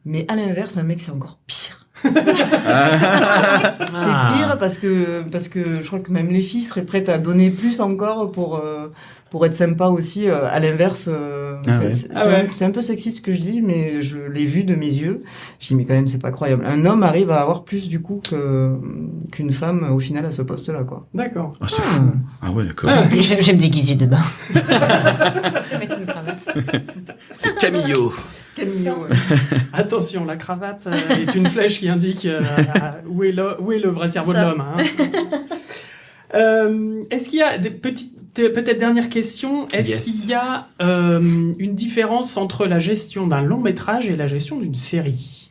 Mais à l'inverse, un mec, c'est encore pire. Ah. C'est pire parce que je crois que même les filles seraient prêtes à donner plus encore pour être sympa aussi. À l'inverse, c'est un peu sexiste ce que je dis, mais je l'ai vu de mes yeux. Je dis mais quand même c'est pas croyable. Un homme arrive à avoir plus du coup qu'une femme au final à ce poste-là, quoi. D'accord. Oh, c'est fou. Ah ouais, d'accord. J'aime déguiser de bain. Je vais mettre une cravate. C'est Camillo. Camillo, Attention, la cravate est une flèche qui indique où est le vrai cerveau de Ça. l'homme. Hein. Est-ce qu'il y a des peut-être dernière question, est-ce Yes. qu'il y a une différence entre la gestion d'un long métrage et la gestion d'une série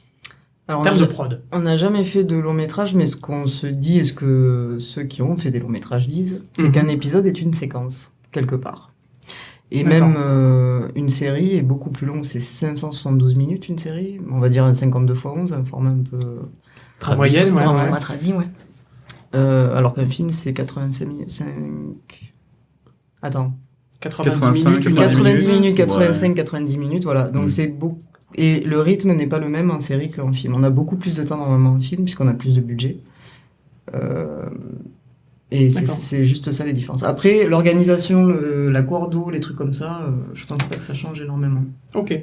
Alors, en termes de prod? on n'a jamais fait de long métrage, mais ce qu'on se dit et ce que ceux qui ont fait des longs métrages disent, c'est Mhm. qu'un épisode est une séquence, quelque part. Et D'accord. même une série est beaucoup plus longue, c'est 572 minutes une série, on va dire un 52x11, un format un peu... En moyenne, ouais. Pour un ouais. format tradit, ouais. alors qu'un film c'est 85 minutes... Attends, 90 85, minutes, une heure et 90 demie. minutes, Ouais. 85, 90 minutes, voilà. Donc Mhm. c'est beaucoup... Et le rythme n'est pas le même en série qu'en film. On a beaucoup plus de temps normalement en film, puisqu'on a plus de budget. Et D'accord. c'est juste ça les différences. Après, l'organisation, la coordo, les trucs comme ça, je pense pas que ça change énormément. Ok.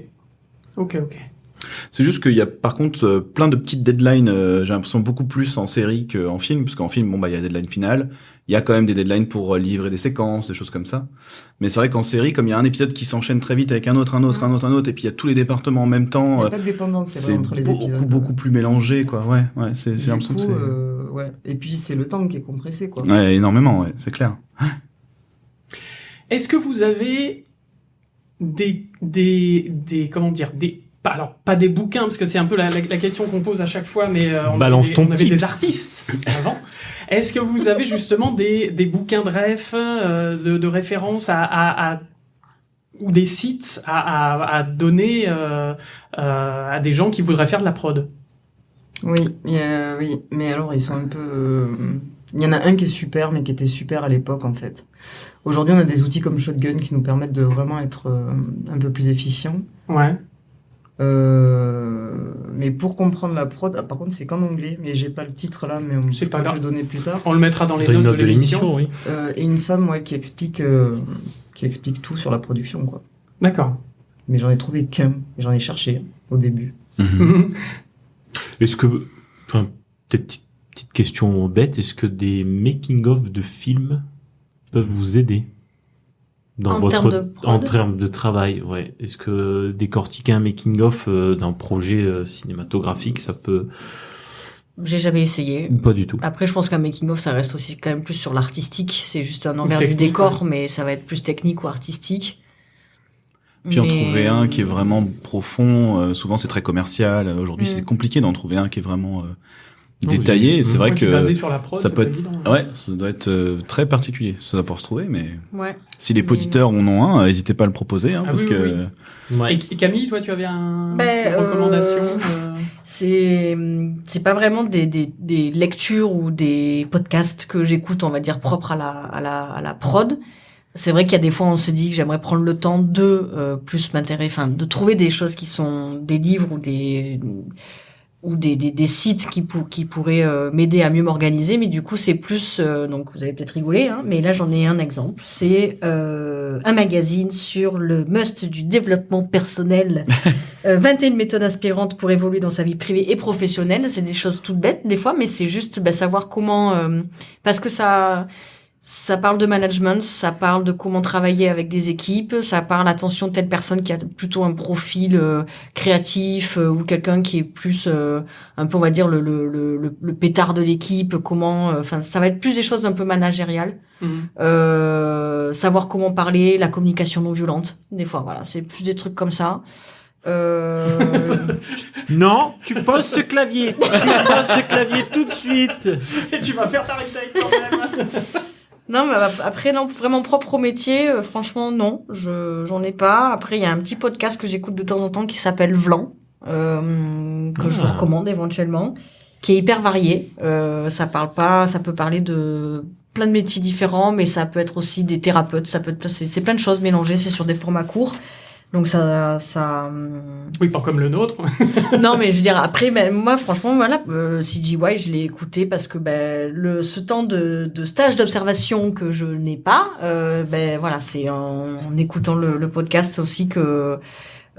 C'est juste qu'il y a par contre plein de petites deadlines, j'ai l'impression beaucoup plus en série qu'en film, parce qu'en film, bon bah il y a deadline finale, il y a quand même des deadlines pour livrer des séquences, des choses comme ça. Mais c'est vrai qu'en série, comme il y a un épisode qui s'enchaîne très vite avec un autre, et puis il y a tous les départements en même Il temps, n'y a pas de dépendance, c'est vrai, entre les beaucoup, épisodes. beaucoup plus mélangé, quoi. Ouais, j'ai Du l'impression coup, que c'est... ouais. Et puis c'est le temps qui est compressé, quoi. Ouais, énormément, ouais, c'est clair. Est-ce que vous avez des comment dire, pas des bouquins, parce que c'est un peu la question qu'on pose à chaque fois, mais Balance ton on avait des tips. artistes avant. Est-ce que vous avez justement des bouquins de ref, de référence ou des sites à donner à des gens qui voudraient faire de la prod? Oui, oui, mais alors ils sont un peu... Il y en a un qui est super, mais qui était super à l'époque, en fait. Aujourd'hui, on a des outils comme Shotgun qui nous permettent de vraiment être un peu plus efficients. Ouais. Mais pour comprendre la prod, par contre, c'est qu'en anglais, mais j'ai pas le titre là, mais on C'est pas peut grave. le donner plus tard. On le mettra dans les Dans une notes de l'émission. oui. Et une femme, qui explique tout sur la production, quoi. D'accord. Mais j'en ai trouvé qu'un, et j'en ai cherché au début. Est-ce que, enfin, peut-être petite question bête, est-ce que des making-of de films peuvent vous aider En termes de prod en termes de travail, ouais. Est-ce que décortiquer un making-of d'un projet cinématographique, ça peut... J'ai jamais essayé. Pas du tout. Après, je pense qu'un making-of, ça reste aussi quand même plus sur l'artistique. C'est juste un envers du technique, décor, mais ça va être plus technique ou artistique. Puis en Mais- trouver un qui est vraiment profond, souvent c'est très commercial. Aujourd'hui, Mm. c'est compliqué d'en trouver un qui est vraiment oui. détaillé. Et c'est vrai Ouais, qui est basé que sur la prod, ça c'est peut pas être, évident. ouais, ça doit être très particulier. Ça doit pouvoir se trouver, mais Ouais. si les Mais- auditeurs en ont un, n'hésitez pas à le proposer, hein, Ah parce oui, que oui, Ouais. Et Camille, toi, tu avais une Ben, recommandation C'est pas vraiment des lectures ou des podcasts que j'écoute, on va dire, propres à la prod. C'est vrai qu'il y a des fois, on se dit que j'aimerais prendre le temps de plus m'intéresser, enfin, de trouver des choses qui sont des livres ou des sites qui pourraient m'aider à mieux m'organiser, mais du coup c'est plus donc vous allez peut-être rigoler, hein, mais là j'en ai un exemple, c'est un magazine sur le must du développement personnel, 21 méthodes inspirantes pour évoluer dans sa vie privée et professionnelle. C'est des choses toutes bêtes des fois, mais c'est juste savoir comment, parce que ça parle de management, ça parle de comment travailler avec des équipes, ça parle attention de telle personne qui a plutôt un profil créatif ou quelqu'un qui est plus un peu, on va dire, le pétard de l'équipe, comment, enfin ça va être plus des choses un peu managériales. Savoir comment parler, la communication non violente, des fois, voilà, c'est plus des trucs comme ça. Non, tu poses ce clavier. Tu poses ce clavier tout de suite. Et tu vas faire ta retake quand même. Non, mais après, non, vraiment propre au métier, franchement, non, j'en ai pas. Après, il y a un petit podcast que j'écoute de temps en temps qui s'appelle Vlan, que je vous recommande éventuellement, qui est hyper varié. Ça peut parler de plein de métiers différents, mais ça peut être aussi des thérapeutes, c'est plein de choses mélangées, c'est sur des formats courts. Donc Oui, pas comme le nôtre. non, mais je veux dire, après, moi, franchement, voilà, CGY, je l'ai écouté parce que ce temps de stage d'observation que je n'ai pas, voilà, c'est en écoutant le podcast aussi que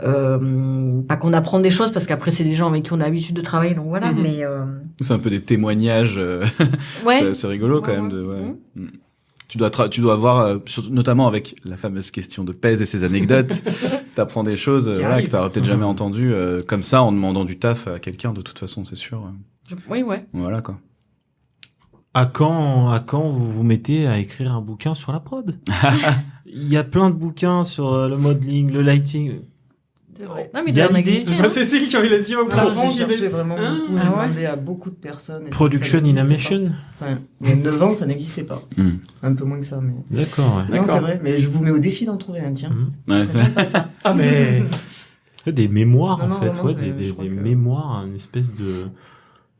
pas qu'on apprend des choses, parce qu'après, c'est des gens avec qui on a l'habitude de travailler, donc voilà, Mhm. mais c'est un peu des témoignages. ouais. C'est rigolo quand Ouais, même. ouais. Mm. Tu dois voir, notamment avec la fameuse question de Pèse et ses anecdotes, t'apprends des choses Qui voilà, arrivent. que t'aurais peut-être jamais entendues comme ça en demandant du taf à quelqu'un, de toute façon, c'est sûr. Oui, ouais. Voilà quoi. À quand vous vous mettez à écrire un bouquin sur la prod? Il y a plein de bouquins sur le modeling, le lighting. C'est vrai. Non, mais Il y a il doit en l'idée. exister, Je hein. vois Cécile qui avait les yeux au plafond. J'ai qui était- cherché vraiment Ah, beaucoup, ah j'ai ouais. demandé à beaucoup de personnes. et Production ça in n'existait animation. pas. Enfin, il y a 9 ans, ça n'existait pas. Mm. Un peu moins que ça, mais... D'accord, ouais. Non, D'accord. c'est vrai, mais je vous mets au défi d'en trouver un, tiens. Mhm. Ouais, C'est sympa, ça. Ah, mais. Des mémoires, Non, en non, fait, vraiment, ouais, c'est- des je crois que- mémoires, une espèce de...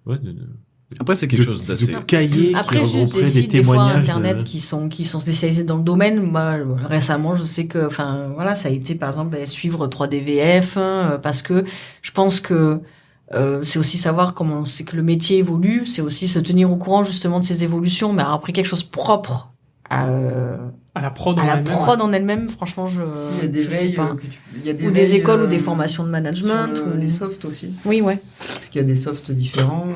Ouais, Après, c'est quelque chose d'assez... de cahiers Après, qui juste des regrouperaient des sites, des fois, témoignages internet de... qui sont spécialisés dans le domaine. Moi, récemment, je sais que, enfin, voilà, ça a été, par exemple, suivre 3DVF, parce que je pense que c'est aussi savoir comment c'est que le métier évolue, c'est aussi se tenir au courant, justement, de ces évolutions, mais alors, après quelque chose propre à À la prod en la elle-même. prod en elle-même, franchement, S'il y a des je sais veilles, pas. il y a des Ou des veilles, écoles ou des formations de management. sur ou... les softs aussi, Oui, ouais. parce qu'il y a des softs différents.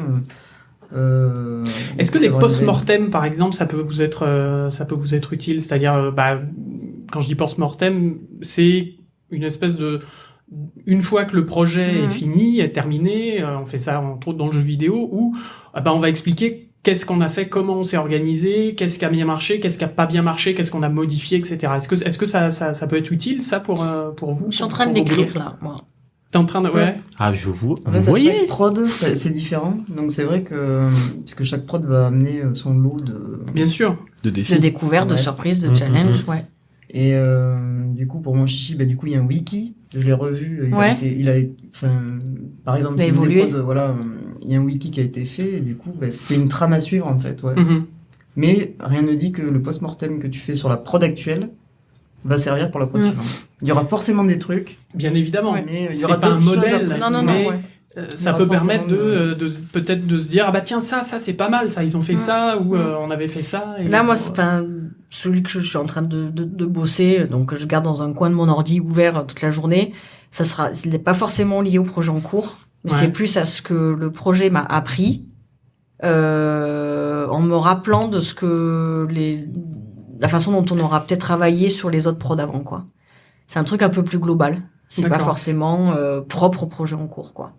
Est-ce que il peut y des avoir une post-mortem, par exemple, ça peut vous être utile? C'est-à-dire, quand je dis post-mortem, c'est une espèce de... Une fois que le projet est fini, est terminé, on fait ça entre autres dans le jeu vidéo, où on va expliquer qu'est-ce qu'on a fait, comment on s'est organisé, qu'est-ce qui a bien marché, qu'est-ce qui a pas bien marché, qu'est-ce qu'on a modifié, etc. Est-ce que ça peut être utile, ça, pour vous? Je suis en train de pour vos l'écrire, boulots là, moi. T'es en train de... Ouais. Ah, je vous... En Vous fait, à voyez chaque prod, c'est différent. Donc c'est vrai que puisque chaque prod va amener son lot de... Bien sûr. de défis. De découverte, de Ouais. surprise, de challenge, ouais. Et du coup, pour mon chichi, du coup, il y a un wiki. Je l'ai revu. Ouais. Par exemple, Il a c'est une des évolué. prods, voilà, il y a un wiki qui a été fait. Et du coup, c'est une trame à suivre, en fait. Ouais. Mhm. Mais rien ne dit que le post-mortem que tu fais sur la prod actuelle va servir pour la prod suivante. Il y aura forcément des trucs, Bien évidemment. Ouais. mais il y C'est aura pas un d'autres choses modèle. après. Non, mais- ouais. Ça Il y peut aura permettre forcément peut-être de se dire, tiens, ça c'est pas mal, ça, ils ont fait ça, ou on avait fait ça. Et Là, moi, celui que je suis en train de bosser, donc je garde dans un coin de mon ordi ouvert toute la journée, il n'est pas forcément lié au projet en cours, mais Ouais. c'est plus à ce que le projet m'a appris, en me rappelant de la façon dont on aura peut-être travaillé sur les autres prods avant, quoi. C'est un truc un peu plus global. C'est pas D'accord. forcément propre au projet en cours, quoi.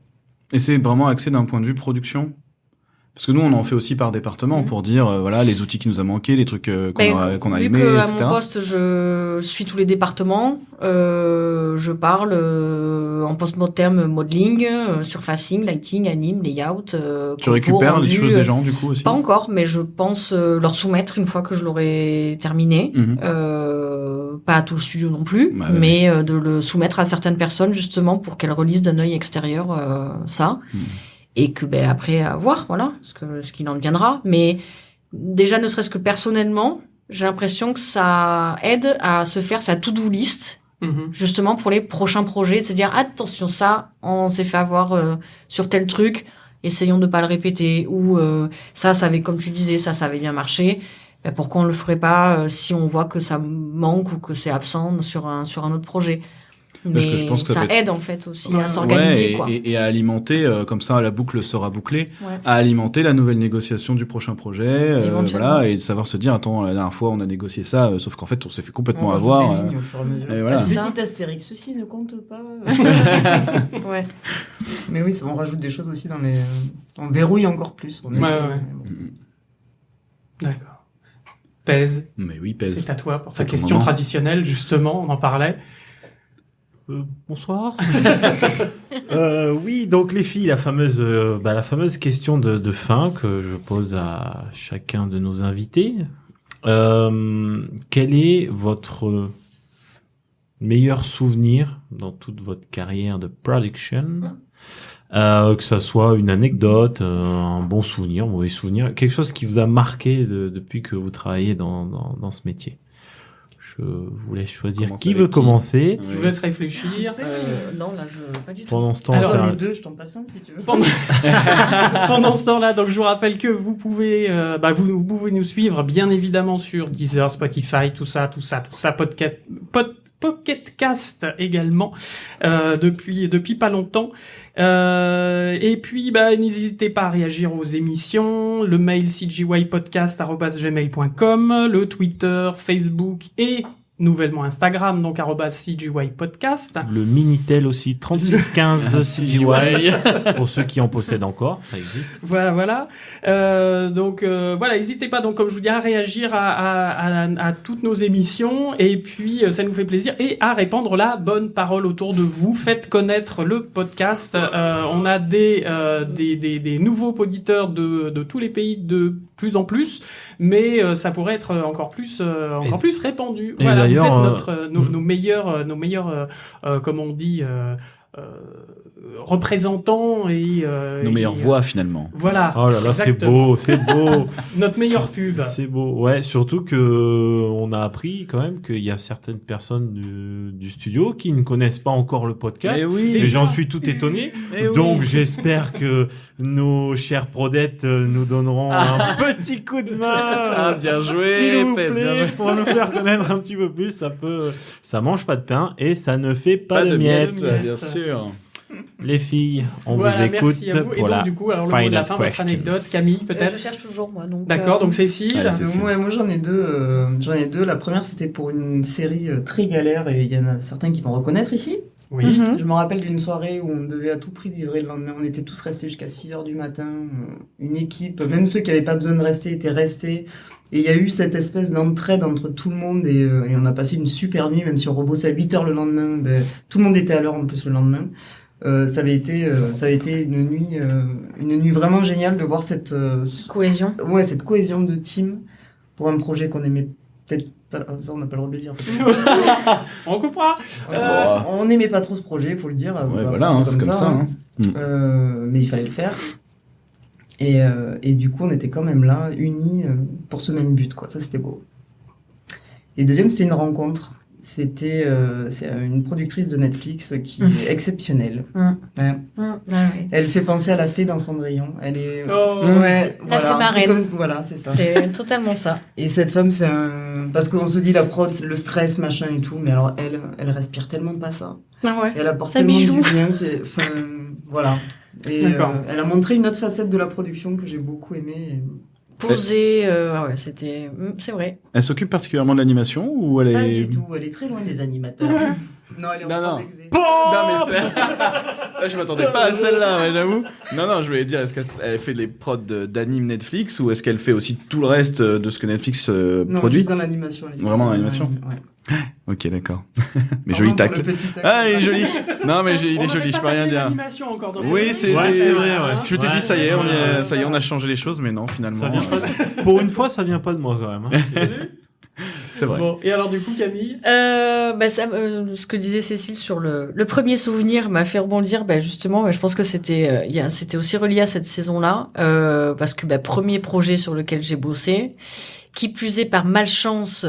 Et c'est vraiment axé d'un point de vue production? Parce que nous, on en fait aussi par département pour dire, voilà, les outils qui nous a manqué, les trucs qu'on a vu aimés, que à etc. mon poste, je suis tous les départements, je parle en post-mortem modeling, surfacing, lighting, anime, layout. Tu récupères les choses des gens, du coup, aussi? Pas encore, mais je pense leur soumettre une fois que je l'aurai terminé. Mhm. Pas à tout le studio non plus, Bah, ouais. mais de le soumettre à certaines personnes justement pour qu'elles relisent d'un œil extérieur ça. Mhm. Et que après à voir, voilà, ce qu'il en deviendra. Mais déjà, ne serait-ce que personnellement, j'ai l'impression que ça aide à se faire sa to-do list, Mhm. justement pour les prochains projets, de se dire attention, ça, on s'est fait avoir sur tel truc, essayons de pas le répéter. Ou ça avait, comme tu disais, ça avait bien marché. Pourquoi on le ferait pas si on voit que ça manque ou que c'est absent sur un autre projet. Parce Mais que je pense que ça ça peut être- aide en fait aussi à s'organiser, Ouais, quoi. et à alimenter, comme ça la boucle sera bouclée, Ouais. à alimenter la nouvelle négociation du prochain projet, Éventuellement. voilà, et de savoir se dire, attends, la dernière fois on a négocié ça, sauf qu'en fait on s'est fait complètement On rajoute avoir. des lignes au fur et à mesure. et voilà. C'est ça. Petit astérix, ceci ne compte pas. Ouais. Mais oui, on rajoute des choses aussi dans les... On verrouille encore plus. On Ouais, essaie, ouais. mais bon. D'accord. Pèse, Mais oui, pèse. c'est à toi pour ta C'est ton question moment. traditionnelle, justement, on en parlait. Bonsoir. Oui, donc les filles, la fameuse question de fin que je pose à chacun de nos invités. Quel est votre meilleur souvenir dans toute votre carrière de production? Que ça soit une anecdote, un bon souvenir, un mauvais souvenir, quelque chose qui vous a marqué depuis que vous travaillez dans ce métier. Je vous laisse choisir Commencer qui avec veut qui commencer. Je vous laisse réfléchir. Non, là, pas du tout. Pendant ce temps, Alors, je J'en ai t'arrête. deux, je t'en passe un si tu veux. Pendant ce temps-là, donc je vous rappelle que vous pouvez, vous pouvez nous suivre bien évidemment sur Deezer, Spotify, tout ça, Pocket Cast également depuis pas longtemps. Et puis n'hésitez pas à réagir aux émissions, le mail cgypodcast@gmail.com, le Twitter, Facebook et nouvellement Instagram, donc @cgypodcast. Le Minitel aussi, 3615 CGY, pour ceux qui en possèdent encore, ça existe. Voilà. Donc n'hésitez pas, donc comme je vous dis, à réagir à toutes nos émissions, et puis ça nous fait plaisir, et à répandre la bonne parole autour de vous. Faites connaître le podcast. On a des nouveaux auditeurs de tous les pays de plus en plus, mais ça pourrait être encore plus répandu. et Voilà, vous êtes d'ailleurs, nos meilleurs, comme on dit, représentants et Nos meilleures voix, finalement. Voilà. Oh là là, c'est exactement. beau, c'est beau. Notre meilleure pub. C'est beau. Ouais, surtout que on a appris quand même qu'il y a certaines personnes du studio qui ne connaissent pas encore le podcast. Eh oui. Et j'en suis tout étonné. Eh oui. Donc j'espère que nos chères prodettes nous donneront un petit coup de main. Ah, bien joué, S'il vous Pez, bien plaît, joué. pour nous faire connaître un petit peu plus. Ça mange pas de pain et ça ne fait pas, de miettes. bien sûr. Les filles, on Voilà, vous écoute merci à vous. Et pour la donc, du coup, alors, le mot de la final fin, votre questions. anecdote, Camille, Je peut-être. cherche toujours, moi. Donc, D'accord, donc Cécile. Allez, c'est- Moi, j'en ai deux. La première, c'était pour une série très galère et il y en a certains qui vont reconnaître ici. Oui. Mhm. Je me rappelle d'une soirée où on devait à tout prix livrer le lendemain. On était tous restés jusqu'à 6h du matin. Une équipe, même ceux qui n'avaient pas besoin de rester, étaient restés. Et il y a eu cette espèce d'entraide entre tout le monde et on a passé une super nuit, même si on rebossait à 8h le lendemain. Tout le monde était à l'heure en plus le lendemain. Ça avait été une nuit vraiment géniale de voir cette Cohésion. cette cohésion de team pour un projet qu'on aimait peut-être pas. Ça, on n'a pas le droit de le dire. On coupera. On n'aimait pas trop ce projet, il faut le dire. Ouais, voilà, hein, c'est comme ça. Hein. Mais il fallait le faire. Et du coup, on était quand même là, unis pour ce même but, quoi. Ça, c'était beau. Et deuxième, c'était une rencontre. C'est une productrice de Netflix qui est exceptionnelle. Ouais. Elle fait penser à la fée dans Cendrillon. Elle est. Oh. Ouais, La fée c'est marraine. voilà, c'est ça. C'est totalement ça. Et cette femme, c'est un. Parce qu'on se dit la prod, c'est le stress, machin et tout, mais alors elle respire tellement pas ça. Ah ouais. Et elle apporte Ça tellement bijou. du bien, voilà. Et D'accord. elle a montré une autre facette de la production que j'ai beaucoup aimée. Posé, ouais, c'était. C'est vrai. Elle s'occupe particulièrement de l'animation ou elle Pas est... du tout, elle est très loin des animateurs. Non, elle est en Non, prod non. exé. Non, mais là, je m'attendais pas à celle-là, ouais, j'avoue. Non, je voulais dire, est-ce qu'elle fait les prods d'anime Netflix ou est-ce qu'elle fait aussi tout le reste de ce que Netflix Non, produit? juste dans l'animation. elle est Vraiment dans spéciale. l'animation. Ouais. Ok, d'accord. Mais Pardon joli pour tacle. le petit tacle. Ah, il est joli. Non, mais il On est va joli, peut-être je peux pas rien tacler dire. l'animation encore dans Oui, cette c'est émission. Ouais, c'est vrai, ouais. Hein. Je m'étais dit, ça y est, Ouais. ça y est, on a changé les choses, mais non, finalement. Ça vient pas pour une fois, ça vient pas de moi quand même. Hein. C'est vrai. Bon, et alors du coup, Camille. Ce que disait Cécile sur le premier souvenir m'a fait rebondir. Justement, je pense que c'était aussi relié à cette saison-là, parce que premier projet sur lequel j'ai bossé, qui plus est par malchance,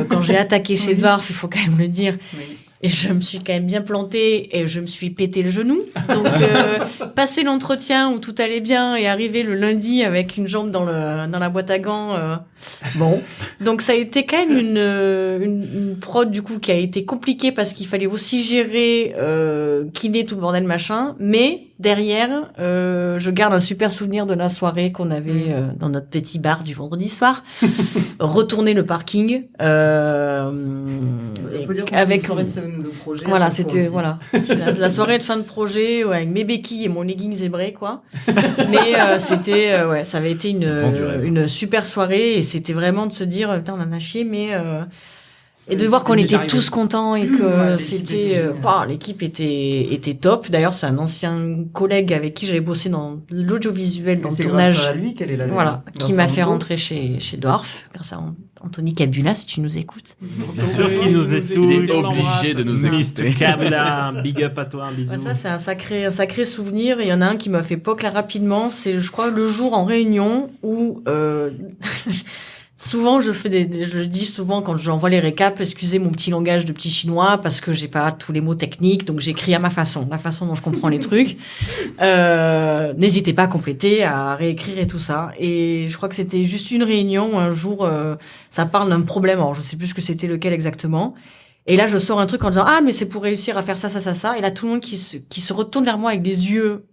quand j'ai attaqué chez Dwarf, il faut quand même le dire. Oui. Et je me suis quand même bien plantée et je me suis pété le genou. Donc, passer l'entretien où tout allait bien et arriver le lundi avec une jambe dans la boîte à gants, bon. Donc, ça a été quand même une prod, du coup, qui a été compliquée parce qu'il fallait aussi gérer, kiné, tout le bordel, machin. Mais, derrière, je garde un super souvenir de la soirée qu'on avait dans notre petit bar du vendredi soir. Retourner le parking. Il faut dire qu'on avec fait une soirée de fin de projet. voilà, à chaque fois c'était aussi. voilà, c'était la soirée de fin de projet ouais, avec mes béquilles et mon legging zébré quoi. Mais c'était ouais, ça avait été Vent du rêve. une super soirée et c'était vraiment de se dire putain on en a chié mais et de Ouais, voir qu'on c'était était arrivé. tous contents et que Ouais, l'équipe c'était était géniale. l'équipe était top. D'ailleurs, c'est un ancien collègue avec qui j'avais bossé dans l'audiovisuel, Mais dans le c'est tournage. grâce à lui qu'elle est là. Voilà, Grâce qui à m'a fait Anto. rentrer chez Dwarf, grâce à Anthony Cabula, si tu nous écoutes. Bien sûr qu'il nous est tout. Il est obligé de nous écouter. Mr. Kabla, un big up à toi, un bisou. Ouais, ça, c'est un sacré souvenir. Et il y en a un qui m'a fait poc là rapidement. C'est, je crois, le jour en réunion où, souvent, je dis souvent quand j'envoie les récaps, excusez mon petit langage de petit chinois parce que j'ai pas tous les mots techniques, donc j'écris à ma façon, la façon dont je comprends les trucs. N'hésitez pas à compléter, à réécrire et tout ça. Et je crois que c'était juste une réunion où un jour, ça parle d'un problème. Alors, je sais plus ce que c'était lequel exactement. Et là, je sors un truc en disant, ah, mais c'est pour réussir à faire ça. Et là, tout le monde qui se retourne vers moi avec des yeux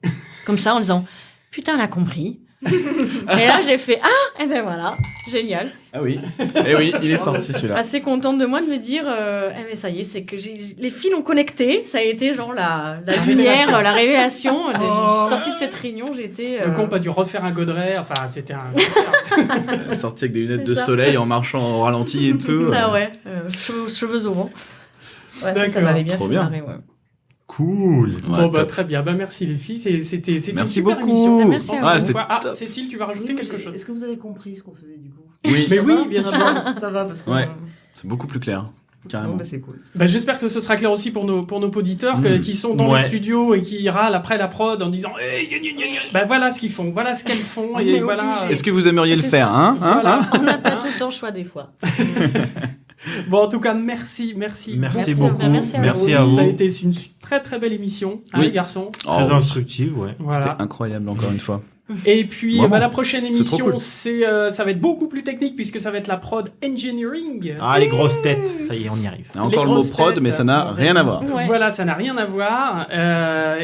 comme ça en disant, putain, elle a compris. Et là, j'ai fait, ah, et ben voilà, génial. Ah oui. Eh oui, il est sorti celui-là. Assez contente de moi de me dire, mais ça y est, c'est que les fils ont connecté. Ça a été genre la lumière, la révélation. Je suis sortie de cette réunion, j'étais. Le comp a dû refaire un godret. Enfin, c'était un. Sorti avec des lunettes C'est de ça. soleil en marchant au ralenti et tout. Ça, ouais. Cheveux au vent. Ouais, ça D'accord. m'avait bien Trop fait bien. marrer, ouais. Cool. Ouais, Bon, bah, top. très bien. Bah, merci les filles. C'était une Merci super beaucoup. émission. Merci à Encore vous. une c'était fois. Ah, top. Cécile, tu vas rajouter quelque chose. Est-ce que vous avez compris ce qu'on faisait du coup Oui, Mais Ça oui, va bien sûr. Ça va parce que. Ouais. c'est beaucoup plus clair. Carrément. Bon, bah, c'est cool. Bah, j'espère que ce sera clair aussi pour nos auditeurs qui sont dans Ouais. les studios et qui râlent après la prod en disant hey, gna, gna, gna, gna. Bah voilà ce qu'ils font, voilà ce qu'elles font On et est voilà. obligé. Est-ce que vous aimeriez le C'est faire, ça. hein, Voilà. On n'a pas tout le temps le choix des fois. Bon, en tout cas, merci. Merci Merci, beaucoup. merci à Merci Ça à a vous. été une très très belle émission, hein, Oui. les garçons. Très Oh, instructive, ouais. Voilà. C'était incroyable encore une fois. Et puis Vraiment. la prochaine trop émission, cool. ça va être beaucoup plus technique puisque ça va être la prod engineering. Ah, les grosses têtes. Ça y est, on y arrive. Encore le mot grosses prod, têtes, mais ça n'a rien à voir. Ouais. Voilà, ça n'a rien à voir.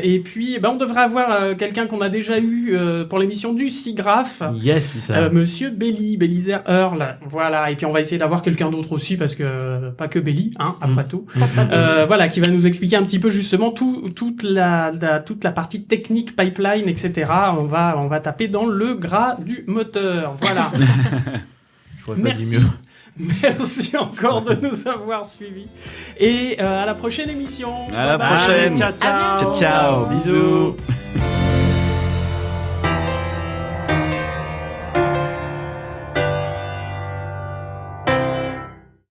Et puis, on devrait avoir quelqu'un qu'on a déjà eu pour l'émission du SIGGRAPH. Yes. Monsieur Bélizer Earl, voilà. Et puis on va essayer d'avoir quelqu'un d'autre aussi parce que pas que Belly, hein, après tout. Voilà, qui va nous expliquer un petit peu justement toute la partie technique, pipeline, etc. On va taper dans le gras du moteur, voilà. J'aurais pas dit Merci. mieux. Merci encore de nous avoir suivis et à la prochaine émission. À la Bye bye. prochaine. Ciao, ciao. À bientôt. Ciao, ciao, bisous.